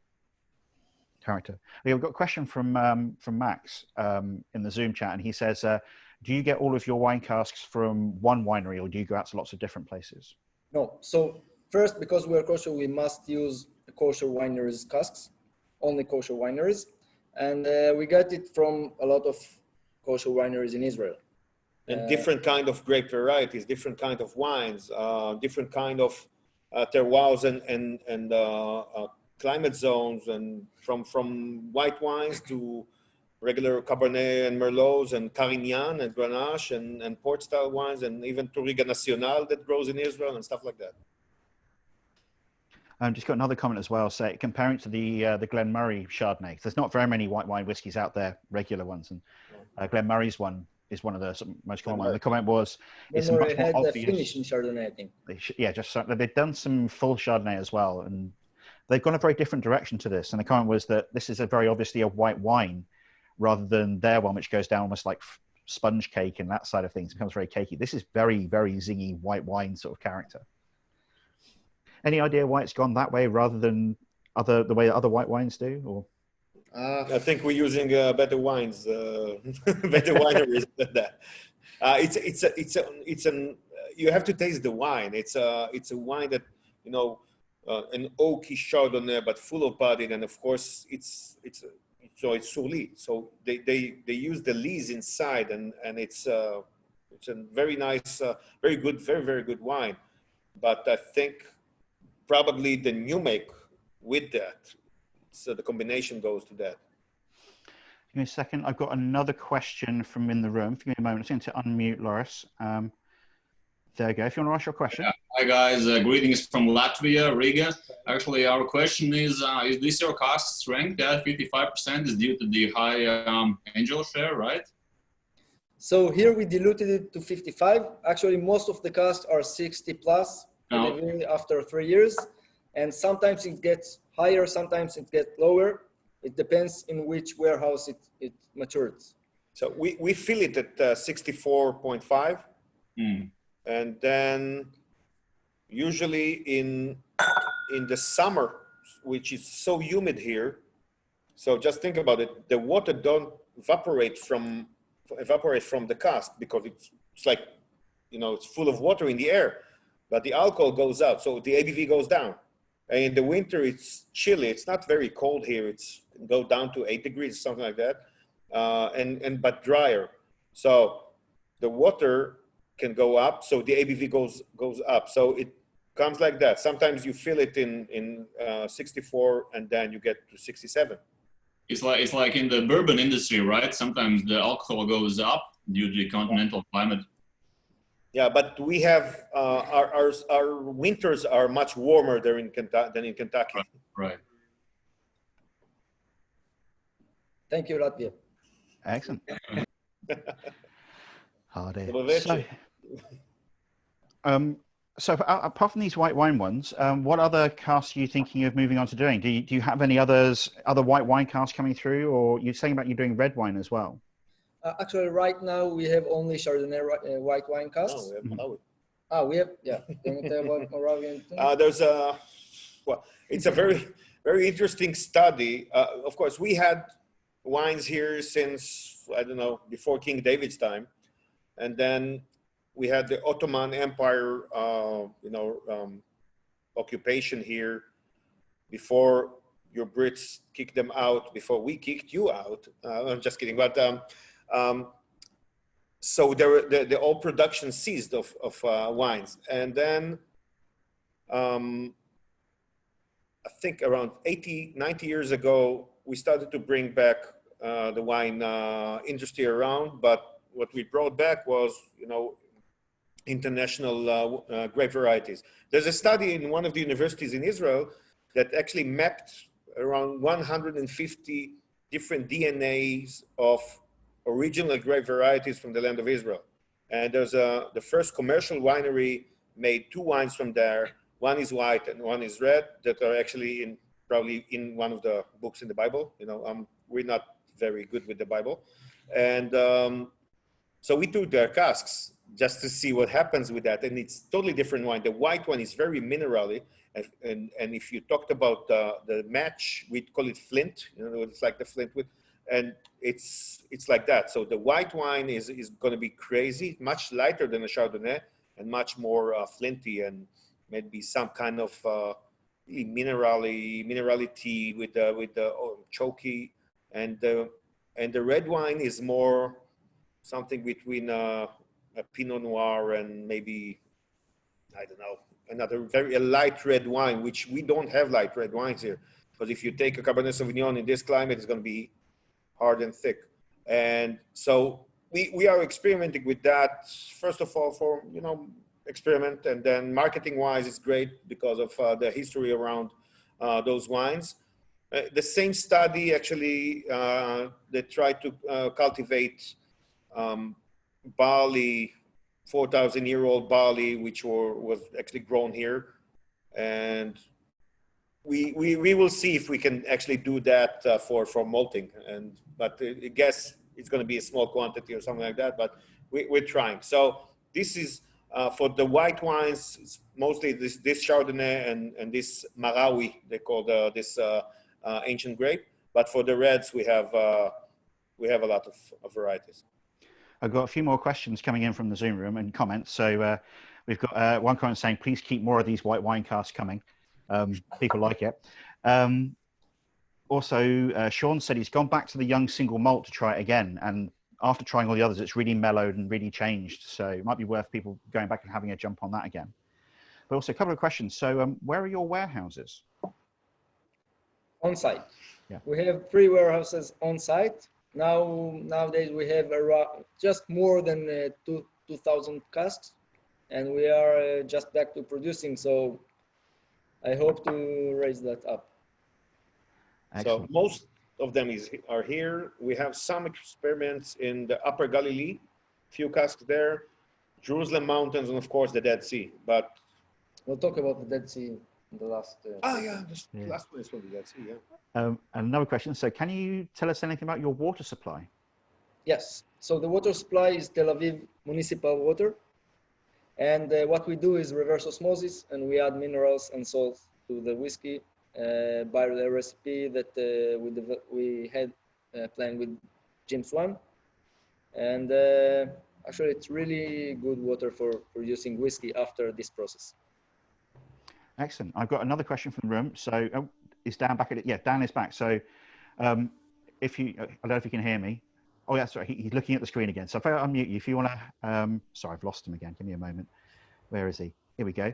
[SPEAKER 1] character. We've got a question from Max in the Zoom chat, and he says, do you get all of your wine casks from one winery, or do you go out to lots of different places?
[SPEAKER 2] No. So first, because we are kosher, we must use the kosher wineries casks, only kosher wineries. And we get it from a lot of kosher wineries in Israel.
[SPEAKER 3] And different kind of grape varieties, different kind of wines, different kind of terroirs and climate zones, and from white wines to regular Cabernet and Merlots and Carignan and Grenache and port style wines, and even Touriga Nacional that grows in Israel and stuff like that.
[SPEAKER 1] Just got another comment as well, say comparing to the Glen Murray Chardonnay. There's not very many white wine whiskies out there, regular ones, and Glen Murray's one is one of the most common ones. The comment was,
[SPEAKER 2] it's much more obvious. Finish in Chardonnay, I think.
[SPEAKER 1] They've done some full Chardonnay as well, and they've gone a very different direction to this. And the comment was that this is a very obviously a white wine, rather than their one, which goes down almost like sponge cake and that side of things. It becomes very cakey. This is very, very zingy white wine sort of character. Any idea why it's gone that way rather than the way other white wines do? Or
[SPEAKER 3] I think we're using better wines, better wineries than that. You have to taste the wine. It's a wine that, you know, an oaky Chardonnay, but full of body, and of course it's surly. So they use the lees inside, and it's a very nice, very good, very, very good wine. But I think probably the new make with that, so the combination goes to that.
[SPEAKER 1] Give me a second. I've got another question from in the room. Give me a moment. I'm going to unmute Loris. There you go. If you want to ask your question.
[SPEAKER 5] Yeah. Hi guys, greetings from Latvia, Riga. Actually, our question is this your cask strength? Yeah, 55% is due to the high angel share, right?
[SPEAKER 2] So here we diluted it to 55. Actually, most of the casks are 60 plus. After 3 years, and sometimes it gets higher, sometimes it gets lower. It depends in which warehouse it matures.
[SPEAKER 3] So we fill it at 64.5, and then usually in the summer, which is so humid here. So just think about it: the water don't evaporate from the cask because it's like, you know, it's full of water in the air. But the alcohol goes out, so the ABV goes down. And in the winter, it's chilly. It's not very cold here. It's go down to 8 degrees, something like that, but drier. So the water can go up, so the ABV goes up. So it comes like that. Sometimes you feel it in 64, and then you get to 67.
[SPEAKER 5] It's like in the bourbon industry, right? Sometimes the alcohol goes up due to the continental climate.
[SPEAKER 3] Yeah, but we have our winters are much warmer than in Kentucky.
[SPEAKER 5] Right.
[SPEAKER 2] Thank you, Latvia.
[SPEAKER 1] Excellent. So apart from these white wine ones, what other casks are you thinking of moving on to doing? Do you have any other white wine casks coming through, or you're saying about you doing red wine as well?
[SPEAKER 2] Actually, right now we have only Chardonnay white wine casks. We have, yeah. Can you tell about Moravian?
[SPEAKER 3] It's a very, very interesting study. Of course, we had wines here since, I don't know, before King David's time. And then we had the Ottoman Empire, occupation here before your Brits kicked them out, before we kicked you out. I'm just kidding. But so the all production ceased of wines. And then I think around 80, 90 years ago, we started to bring back the wine industry around. But what we brought back was, international grape varieties. There's a study in one of the universities in Israel that actually mapped around 150 different DNAs of original grape varieties from the land of Israel. And there's the first commercial winery made 2 wines from there. One is white and one is red, that are actually probably in one of the books in the Bible. We're not very good with the Bible. And so we took their casks just to see what happens with that. And it's totally different wine. The white one is very minerally. And if you talked about the match, we'd call it flint. It's like the flint with, and it's like that. So the white wine is going to be crazy, much lighter than a Chardonnay, and much more flinty, and maybe some kind of minerality with the choky, and the red wine is more something between a Pinot Noir and maybe, I don't know, another very light red wine, which we don't have light red wines here. Because if you take a Cabernet Sauvignon in this climate, it's going to be hard and thick. And so we are experimenting with that, first of all, for, experiment. And then marketing wise, it's great because of the history around those wines. The same study actually, they tried to cultivate barley, 4,000-year-old barley, which was actually grown here. And we will see if we can actually do that for malting. But I guess it's going to be a small quantity or something like that, but we're trying. So this is for the white wines, it's mostly this Chardonnay and this Marawi, they call this ancient grape. But for the reds, we have a lot of varieties.
[SPEAKER 1] I've got a few more questions coming in from the Zoom room and comments. So we've got one comment saying, please keep more of these white wine casks coming. People like it. Also, Sean said he's gone back to the young single malt to try it again. And after trying all the others, it's really mellowed and really changed. So it might be worth people going back and having a jump on that again. But also a couple of questions. So where are your warehouses?
[SPEAKER 2] On site.
[SPEAKER 1] Yeah.
[SPEAKER 2] We have 3 warehouses on site. Nowadays we have around just more than 2,000 casks, and we are just back to producing. So I hope to raise that up.
[SPEAKER 1] Excellent.
[SPEAKER 3] So most of them are here. We have some experiments in the Upper Galilee, few casks there, Jerusalem Mountains, and of course the Dead Sea. But
[SPEAKER 2] we'll talk about the Dead Sea in the last.
[SPEAKER 3] Last one is from the Dead Sea. Yeah.
[SPEAKER 1] And another question. So can you tell us anything about your water supply?
[SPEAKER 2] Yes. So the water supply is Tel Aviv municipal water. And what we do is reverse osmosis, and we add minerals and salts to the whiskey by the recipe that we had planned with Jim Swan. And actually, it's really good water for producing whiskey after this process.
[SPEAKER 1] Excellent. I've got another question from the room. So is Dan back at it? Yeah, Dan is back. So if you, I don't know if you can hear me. Oh, yeah, sorry. He's looking at the screen again. So if I unmute you, if you want to, sorry, I've lost him again. Give me a moment. Where is he? Here we go.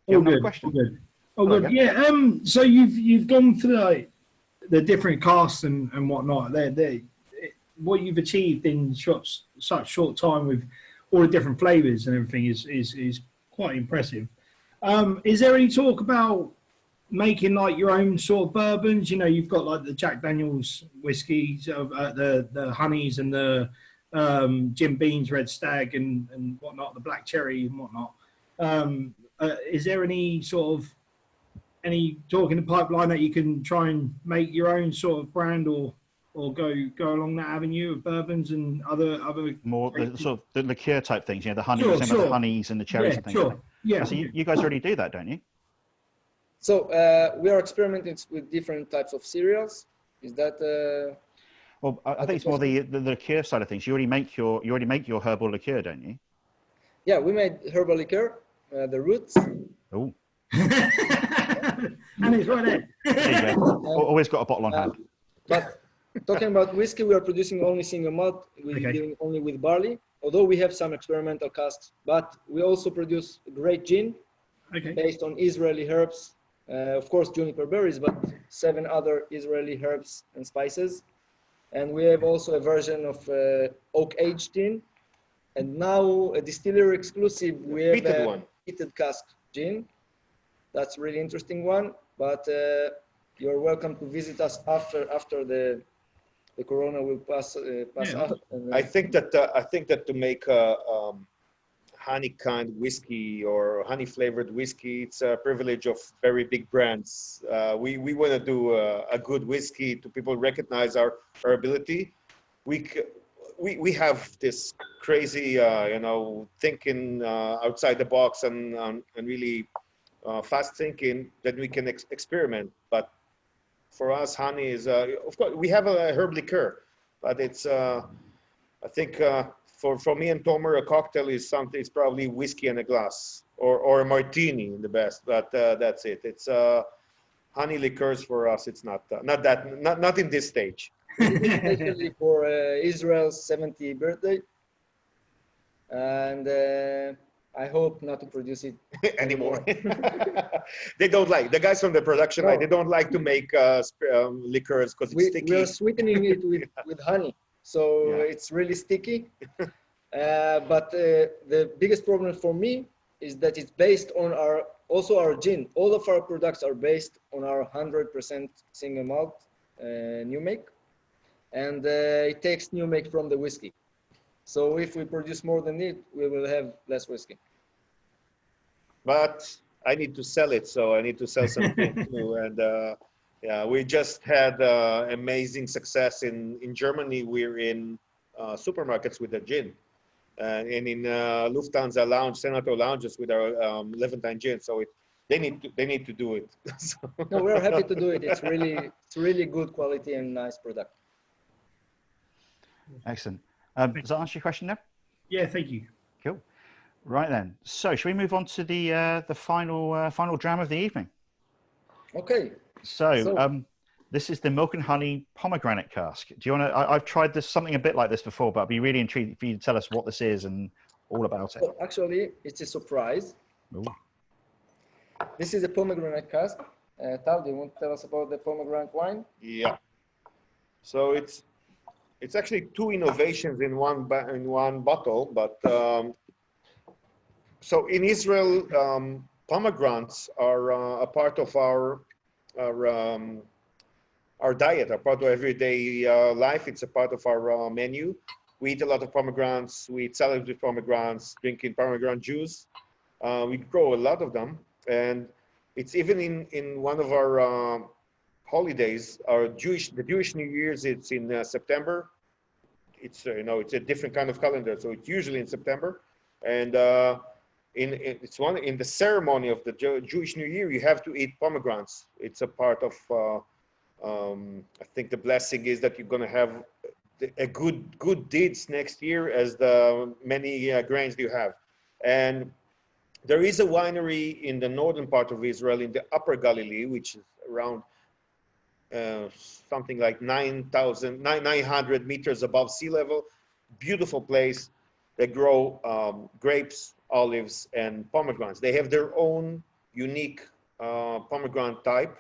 [SPEAKER 4] Oh, good.
[SPEAKER 1] Question?
[SPEAKER 4] Good. Oh, good. Yeah. So you've gone for the different casts and whatnot. What you've achieved in such short time with all the different flavors and everything is quite impressive. Is there any talk about making like your own sort of bourbons? You've got like the Jack Daniel's whiskeys, the honeys and the Jim Beam's Red Stag and whatnot, the Black Cherry and whatnot. Is there any talk in the pipeline that you can try and make your own sort of brand or go along that avenue of bourbons and other
[SPEAKER 1] more the, sort of the liqueur type things? The honey,
[SPEAKER 4] Sure.
[SPEAKER 1] the honeys and the cherries and things.
[SPEAKER 4] Sure.
[SPEAKER 1] Like that.
[SPEAKER 4] Yeah.
[SPEAKER 1] So you guys already do that, don't you?
[SPEAKER 2] So we are experimenting with different types of cereals. Is that?
[SPEAKER 1] Well, I think it's more the liqueur side of things. You already make your herbal liqueur, don't you?
[SPEAKER 2] Yeah, we made herbal liqueur, the roots.
[SPEAKER 1] Oh.
[SPEAKER 4] And it's right there.
[SPEAKER 1] There you go. Always got a bottle on hand.
[SPEAKER 2] But talking about whiskey, we are producing only single malt. We're dealing only with barley, although we have some experimental casks. But we also produce great gin based on Israeli herbs. Of course, juniper berries, but 7 other Israeli herbs and spices. And we have also a version of oak-aged gin. And now a distillery exclusive, we have a peated cask gin. That's a really interesting one. But you're welcome to visit us after the corona will pass out. And,
[SPEAKER 3] I think that to make honey kind whiskey or honey flavored whiskey, it's a privilege of very big brands. We want to do a good whiskey to people recognize our ability. We have this crazy thinking outside the box and really fast thinking that we can experiment. But for us, honey is of course we have a herb liqueur, but it's I think for me and Tomer, a cocktail is something. It's probably whiskey and a glass, or a martini in the best. But that's it. It's honey liqueurs for us. It's not in this stage.
[SPEAKER 2] Especially for Israel's 70th birthday, and I hope not to produce it
[SPEAKER 3] anymore. They don't like, the guys from the production line, they don't like to make liqueurs because it's sticky.
[SPEAKER 2] We are sweetening it with honey, so it's really sticky. But the biggest problem for me is that it's based on our gin. All of our products are based on our 100% single malt new make, and it takes new make from the whiskey. So if we produce more than it, we will have less whiskey.
[SPEAKER 3] But I need to sell it, so I need to sell something too. And yeah, we just had amazing success in Germany. We're in supermarkets with the gin, and in Lufthansa lounge, Senator lounges with our Levantine gin. So they need to do it. So.
[SPEAKER 2] No, we're happy to do it. It's really good quality and nice product.
[SPEAKER 1] Excellent. Does that answer your question, Neb?
[SPEAKER 4] Yeah, thank you.
[SPEAKER 1] Cool. Right then. So, should we move on to the final dram of the evening?
[SPEAKER 2] Okay.
[SPEAKER 1] So this is the milk and honey pomegranate cask. Do you want to? I've tried something a bit like this before, but I'd be really intrigued for you to tell us what this is and all about it.
[SPEAKER 2] So actually, it's a surprise.
[SPEAKER 1] Ooh.
[SPEAKER 2] This is a pomegranate cask. Tal, do you want to tell us about the pomegranate wine?
[SPEAKER 3] Yeah. So it's actually two innovations in one bottle, but so in Israel, pomegranates are a part of our diet, a part of everyday life. It's a part of our menu. We eat a lot of pomegranates. We eat salads with pomegranates, drinking pomegranate juice. We grow a lot of them, and it's even in one of our holidays, the Jewish New Year's. It's in September. It's it's a different kind of calendar, so it's usually in September, and it's in the ceremony of the Jewish New Year. You have to eat pomegranates. It's a part of. I think the blessing is that you're going to have a good deeds next year as the many grains you have, and there is a winery in the northern part of Israel, in the Upper Galilee, which is around. Something like 900 meters above sea level. Beautiful place. They grow grapes, olives, and pomegranates. They have their own unique pomegranate type,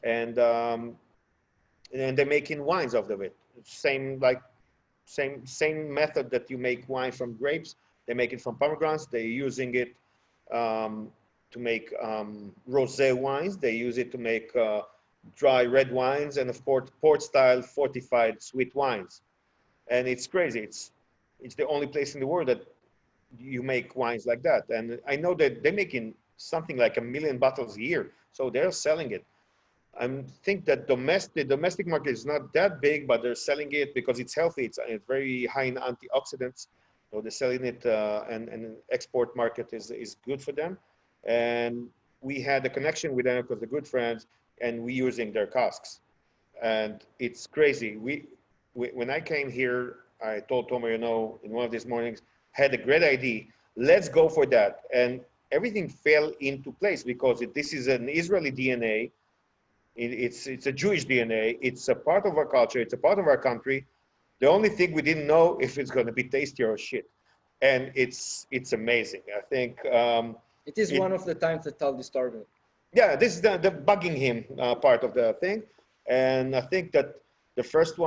[SPEAKER 3] and they're making wines out of it. Same method that you make wine from grapes. They make it from pomegranates. They're using it to make rosé wines. They use it to make dry red wines, and of course port style fortified sweet wines. And it's crazy. It's the only place in the world that you make wines like that. And I know that they're making something like 1 million bottles a year, so they're selling it. I think that the domestic market is not that big, but they're selling it because it's healthy. It's very high in antioxidants, so they're selling it, and export market is good for them. And we had a connection with them because they're good friends, and we using their casks, and it's crazy. When I came here, I told Tomer, in one of these mornings, had a great idea. Let's go for that, and everything fell into place because this is an Israeli DNA. It's a Jewish DNA. It's a part of our culture. It's a part of our country. The only thing we didn't know if it's going to be tasty or shit, and it's amazing. I think
[SPEAKER 2] it is one of the times that Tal disturbed me.
[SPEAKER 3] Yeah, this is the bugging him part of the thing. And I think that the first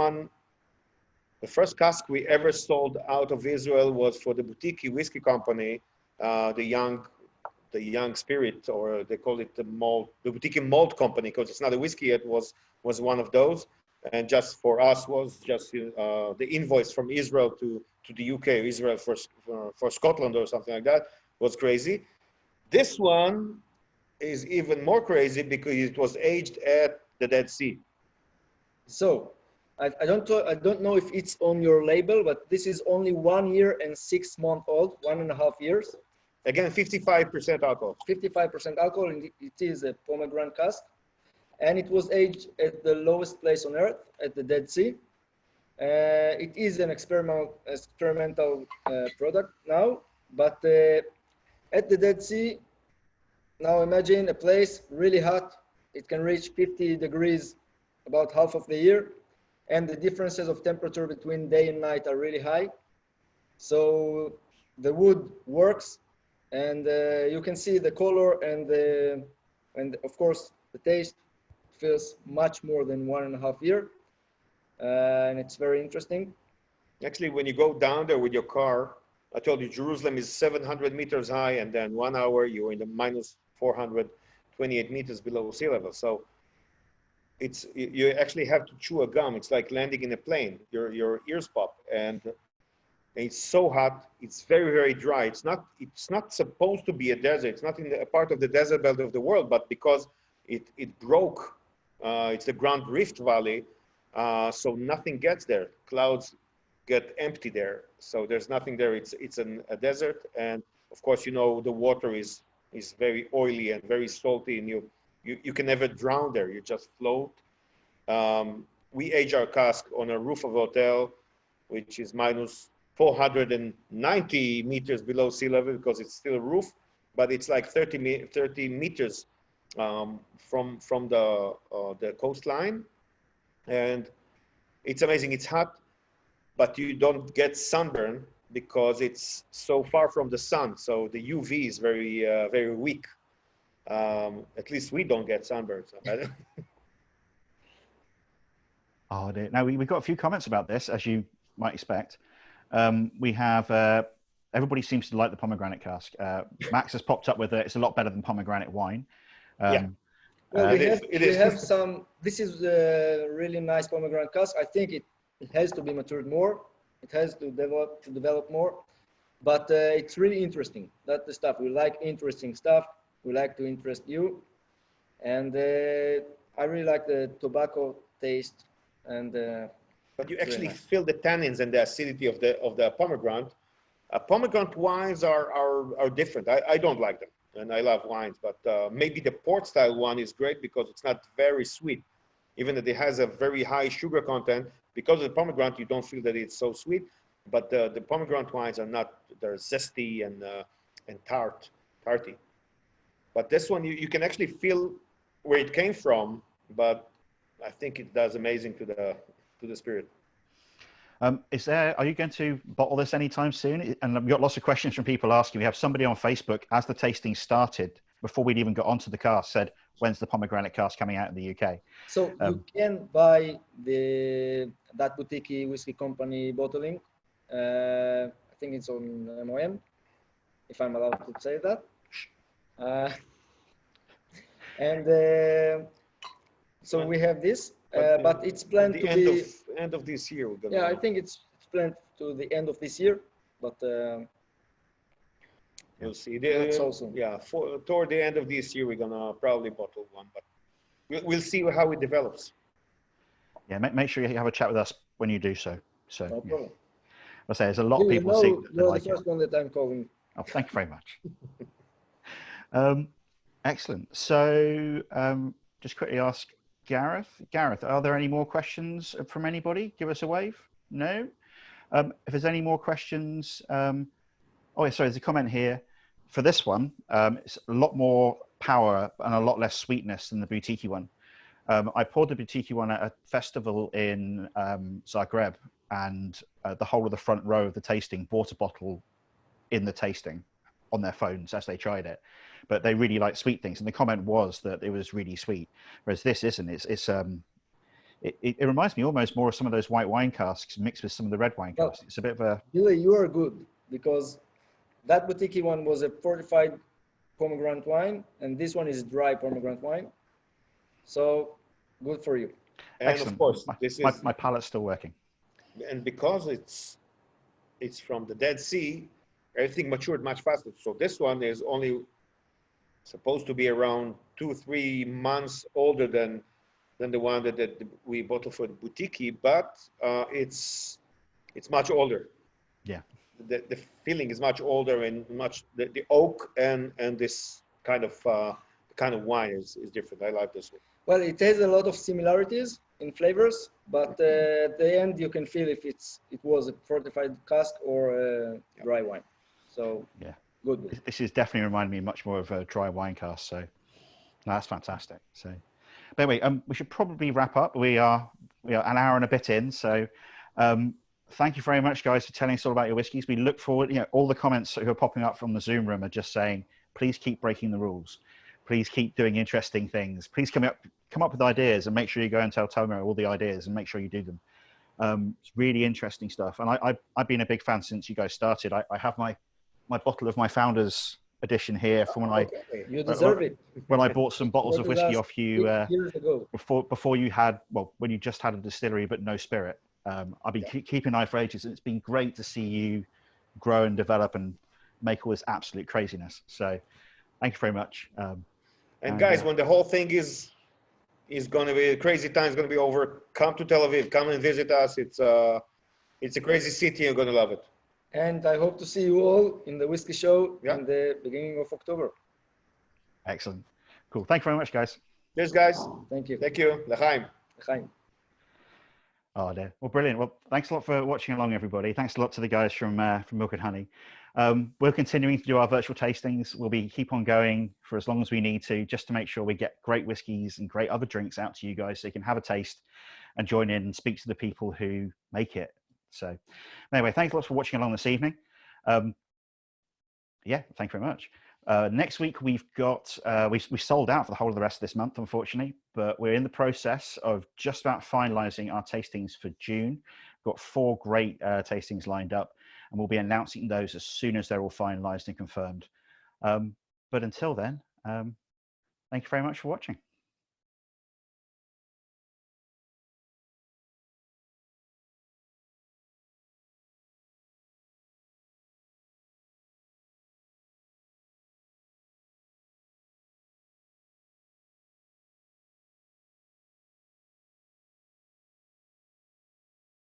[SPEAKER 3] cask we ever sold out of Israel was for the boutique whiskey company, the young spirit, or they call it the boutique malt company, because it's not a whiskey. It was one of those. And just for us was just the invoice from Israel to the UK, Israel for Scotland or something like that, was crazy. This one is even more crazy because it was aged at the Dead Sea.
[SPEAKER 2] So I don't know if it's on your label, but this is only 1 year and 6 months old, 1.5 years.
[SPEAKER 3] Again, 55% alcohol.
[SPEAKER 2] 55% alcohol, and it is a pomegranate cask. And it was aged at the lowest place on earth, at the Dead Sea. It is an experimental product now, but at the Dead Sea, now imagine a place really hot. It can reach 50 degrees about half of the year, and the differences of temperature between day and night are really high. So the wood works and you can see the color and of course the taste feels much more than 1.5 year, and it's very interesting.
[SPEAKER 3] Actually, when you go down there with your car, I told you Jerusalem is 700 meters high, and then 1 hour you're in the minus 428 meters below sea level. So you actually have to chew a gum. It's like landing in a plane. Your ears pop, and it's so hot. It's very, very dry. It's not supposed to be a desert. It's not in a part of the desert belt of the world, but because it broke, it's the Grand Rift Valley, so nothing gets there. Clouds get empty there, so there's nothing there. It's a desert, and of course, you know, the water is very oily and very salty, and you can never drown there. You just float. We age our cask on a roof of a hotel, which is minus 490 meters below sea level, because it's still a roof, but it's like 30 meters from the coastline, and it's amazing. It's hot, but you don't get sunburn because it's so far from the sun. So the UV is very, very weak. At least we don't get sunburn. So.
[SPEAKER 1] Oh, dear. Now, we've got a few comments about this, as you might expect. We have, everybody seems to like the pomegranate cask. Max has popped up with it. It's a lot better than pomegranate wine.
[SPEAKER 3] Yeah.
[SPEAKER 2] Well, we have some, this is a really nice pomegranate cask. I think it has to be matured more. It has to develop more, but it's really interesting. That's the stuff. We like interesting stuff. We like to interest you. And I really like the tobacco taste. And
[SPEAKER 3] but you actually feel the tannins and the acidity of the pomegranate. Pomegranate wines are different. I don't like them, and I love wines, but maybe the port style one is great because it's not very sweet. Even if it has a very high sugar content, because of the pomegranate, you don't feel that it's so sweet. But the pomegranate wines are not, they're zesty and tarty. But this one, you can actually feel where it came from, but I think it does amazing to the spirit.
[SPEAKER 1] Are you going to bottle this anytime soon? And we've got lots of questions from people asking. We have somebody on Facebook, as the tasting started, before we'd even got onto the cask, said, when's the pomegranate cask coming out in the UK?
[SPEAKER 2] So you can buy that boutique whiskey company bottling. I think it's on MOM, if I'm allowed to say that. So we have this, but it's planned to be
[SPEAKER 3] end of this year.
[SPEAKER 2] Yeah, I think it's planned to the end of this year, but
[SPEAKER 3] we'll see. Toward the end of this year, we're gonna probably bottle one, but we'll see how it develops.
[SPEAKER 1] Yeah, make sure you have a chat with us when you do so. So
[SPEAKER 2] no problem.
[SPEAKER 1] I say there's a lot of people
[SPEAKER 2] you're
[SPEAKER 1] like
[SPEAKER 2] the first one that I'm calling.
[SPEAKER 1] Oh, thank you very much. Excellent. So just quickly ask Gareth. Gareth, are there any more questions from anybody? Give us a wave. No. If there's any more questions, oh yeah, sorry, there's a comment here. For this one, it's a lot more power and a lot less sweetness than the boutique one. I poured the boutique one at a festival in Zagreb, and the whole of the front row of the tasting bought a bottle in the tasting on their phones as they tried it. But they really like sweet things, and the comment was that it was really sweet, whereas this isn't. It reminds me almost more of some of those white wine casks mixed with some of the red wine casks. It's a bit of a...
[SPEAKER 2] Billy, you are good, because that boutique one was a fortified pomegranate wine, and this one is dry pomegranate wine. So good for you.
[SPEAKER 3] And
[SPEAKER 1] excellent.
[SPEAKER 3] Of course,
[SPEAKER 1] my palate's still working.
[SPEAKER 3] And because it's from the Dead Sea, everything matured much faster. So this one is only supposed to be around 2-3 months older than the one that we bottled for the boutique, but it's much older.
[SPEAKER 1] Yeah.
[SPEAKER 3] The feeling is much older, and the oak and this kind of wine is different. I like this one.
[SPEAKER 2] Well, it has a lot of similarities in flavors, but at the end you can feel if it was a fortified cask or a dry wine. So
[SPEAKER 1] yeah,
[SPEAKER 2] good.
[SPEAKER 1] This is definitely reminding me much more of a dry wine cask. So no, that's fantastic. So, but anyway, we should probably wrap up. We are an hour and a bit in. So thank you very much, guys, for telling us all about your whiskies. We look forward, all the comments who are popping up from the Zoom room are just saying, please keep breaking the rules. Please keep doing interesting things. Please come up with ideas and make sure you go and tell Tomer all the ideas and make sure you do them. It's really interesting stuff. And I've been a big fan since you guys started. I have my bottle of my Founders edition here from when
[SPEAKER 2] you deserve it.
[SPEAKER 1] When I bought some bottles of whiskey off you
[SPEAKER 2] years ago.
[SPEAKER 1] before you had, when you just had a distillery but no spirit. I've been keeping an eye for ages, and it's been great to see you grow and develop and make all this absolute craziness. So thank you very much.
[SPEAKER 3] And guys, when the whole thing is going to be crazy time, is going to be over, come to Tel Aviv, come and visit us. It's a crazy city. You're going to love it.
[SPEAKER 2] And I hope to see you all in the whiskey show in the beginning of October.
[SPEAKER 1] Excellent. Cool. Thank you very much, guys.
[SPEAKER 3] Cheers, guys.
[SPEAKER 2] Thank you.
[SPEAKER 3] Thank you. L'chaim.
[SPEAKER 2] L'chaim.
[SPEAKER 1] Oh, dear. Well, brilliant. Well, thanks a lot for watching along, everybody. Thanks a lot to the guys from Milk and Honey. We're continuing to do our virtual tastings. We'll keep on going for as long as we need to, just to make sure we get great whiskies and great other drinks out to you guys, so you can have a taste and join in and speak to the people who make it. So anyway, thanks a lot for watching along this evening. Yeah, thank you very much. Next week, we've got, we sold out for the whole of the rest of this month, unfortunately, but we're in the process of just about finalizing our tastings for June. We've got 4 great tastings lined up, and we'll be announcing those as soon as they're all finalized and confirmed. But until then, thank you very much for watching.